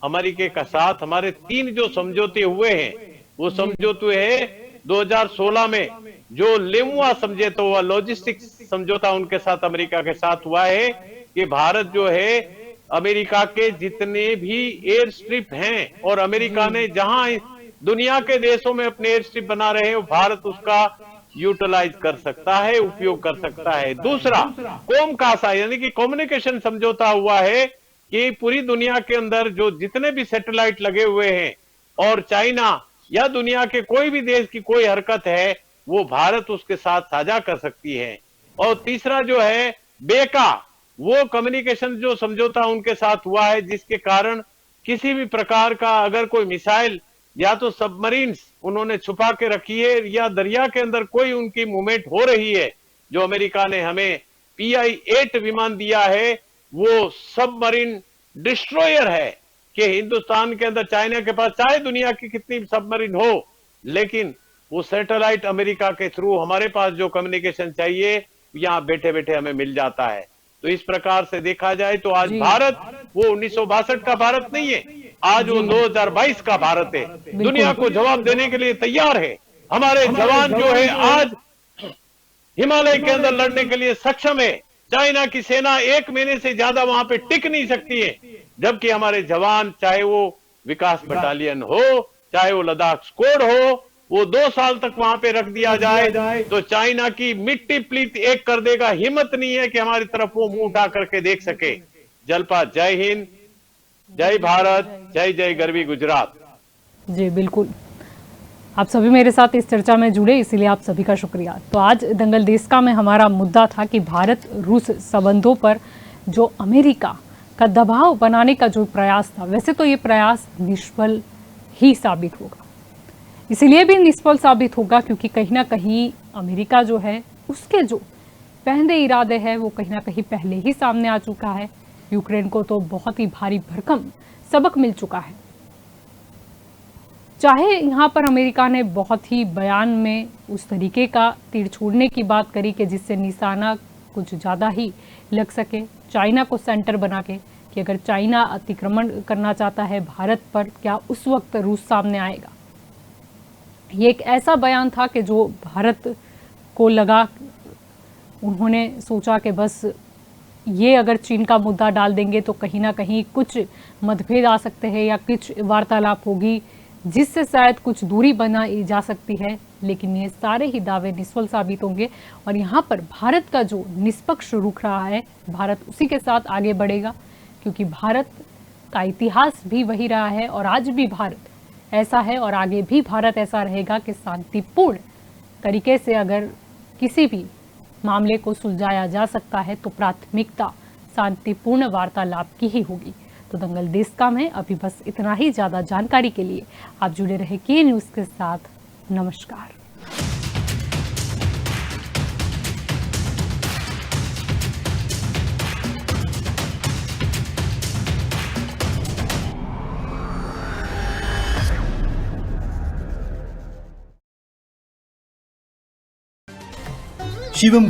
अमेरिका के साथ हमारे 3 जो समझौते हुए हैं, वो समझौते है 2016 में जो लेमुआ समझौता हुआ, लॉजिस्टिक्स समझौता उनके साथ अमेरिका के साथ हुआ है कि भारत जो है अमेरिका के जितने भी एयर स्ट्रिप हैं, और अमेरिका ने जहां दुनिया के देशों में अपने एयर स्ट्रिप बना रहे हैं, भारत उसका यूटिलाइज कर सकता है, उपयोग कर सकता है। दूसरा, कोम कासा यानी कि कम्युनिकेशन समझौता हुआ है कि पूरी दुनिया के अंदर जो जितने भी सैटेलाइट लगे हुए हैं और चाइना या दुनिया के कोई भी देश की कोई हरकत है, वो भारत उसके साथ साझा कर सकती है। और तीसरा जो है बेका, वो कम्युनिकेशन जो समझौता उनके साथ हुआ है, जिसके कारण किसी भी प्रकार का अगर कोई मिसाइल या तो सबमरीन्स उन्होंने छुपा के रखी है, या दरिया के अंदर कोई उनकी मूवमेंट हो रही है, जो अमेरिका ने हमें PI-8 विमान दिया है, वो सबमरीन डिस्ट्रॉयर है कि हिंदुस्तान के अंदर, चाइना के पास चाहे दुनिया की कितनी सबमरीन हो, लेकिन वो सैटेलाइट अमेरिका के थ्रू हमारे पास जो कम्युनिकेशन चाहिए यहां बैठे बैठे हमें मिल जाता है। तो इस प्रकार से देखा जाए तो आज भारत वो 1962 का भारत नहीं है, आज वो 2022 का भारत है। दुनिया को जवाब देने के लिए तैयार है। हमारे जवान जो है आज हिमालय के अंदर लड़ने के लिए सक्षम है। चाइना की सेना 1 महीने से ज्यादा वहां पे टिक नहीं सकती है, जबकि हमारे जवान, चाहे वो विकास बटालियन हो, चाहे वो लद्दाख स्क्वाड हो, वो 2 साल तक वहां पे रख दिया जाए तो चाइना की मिट्टी प्लीत एक कर देगा। हिम्मत नहीं है कि हमारी तरफ वो मुंह उठा करके देख सके। जलपा, जय हिंद, जय भारत, जय जय गरवी गुजरात। जी बिल्कुल, आप सभी मेरे साथ इस चर्चा में जुड़े, इसीलिए आप सभी का शुक्रिया। तो आज दंगल देशका में हमारा मुद्दा था कि भारत रूस संबंधों पर जो अमेरिका का दबाव बनाने का जो प्रयास था, वैसे तो ये प्रयास निष्फल ही साबित होगा। इसीलिए भी निष्फल साबित होगा क्योंकि कहीं ना कहीं अमेरिका जो है, उसके जो पहले इरादे हैं वो कहीं ना कहीं पहले ही सामने आ चुका है। यूक्रेन को तो बहुत ही भारी भरकम सबक मिल चुका है। चाहे यहाँ पर अमेरिका ने बहुत ही बयान में उस तरीके का तीर छोड़ने की बात करी कि जिससे निशाना कुछ ज़्यादा ही लग सके, चाइना को सेंटर बना के, कि अगर चाइना अतिक्रमण करना चाहता है भारत पर, क्या उस वक्त रूस सामने आएगा। ये एक ऐसा बयान था कि जो भारत को लगा, उन्होंने सोचा कि बस ये अगर चीन का मुद्दा डाल देंगे तो कहीं ना कहीं कुछ मतभेद आ सकते हैं या कुछ वार्तालाप होगी जिससे शायद कुछ दूरी बनाई जा सकती है, लेकिन ये सारे ही दावे निष्फल साबित होंगे। और यहाँ पर भारत का जो निष्पक्ष रुख रहा है, भारत उसी के साथ आगे बढ़ेगा, क्योंकि भारत का इतिहास भी वही रहा है और आज भी भारत ऐसा है और आगे भी भारत ऐसा रहेगा कि शांतिपूर्ण तरीके से अगर किसी भी मामले को सुलझाया जा सकता है तो प्राथमिकता शांतिपूर्ण वार्तालाप की ही होगी। तो दंगल देश का में अभी बस इतना ही। ज़्यादा जानकारी के लिए आप जुड़े रहे के न्यूज़ के साथ। नमस्कार। शिवम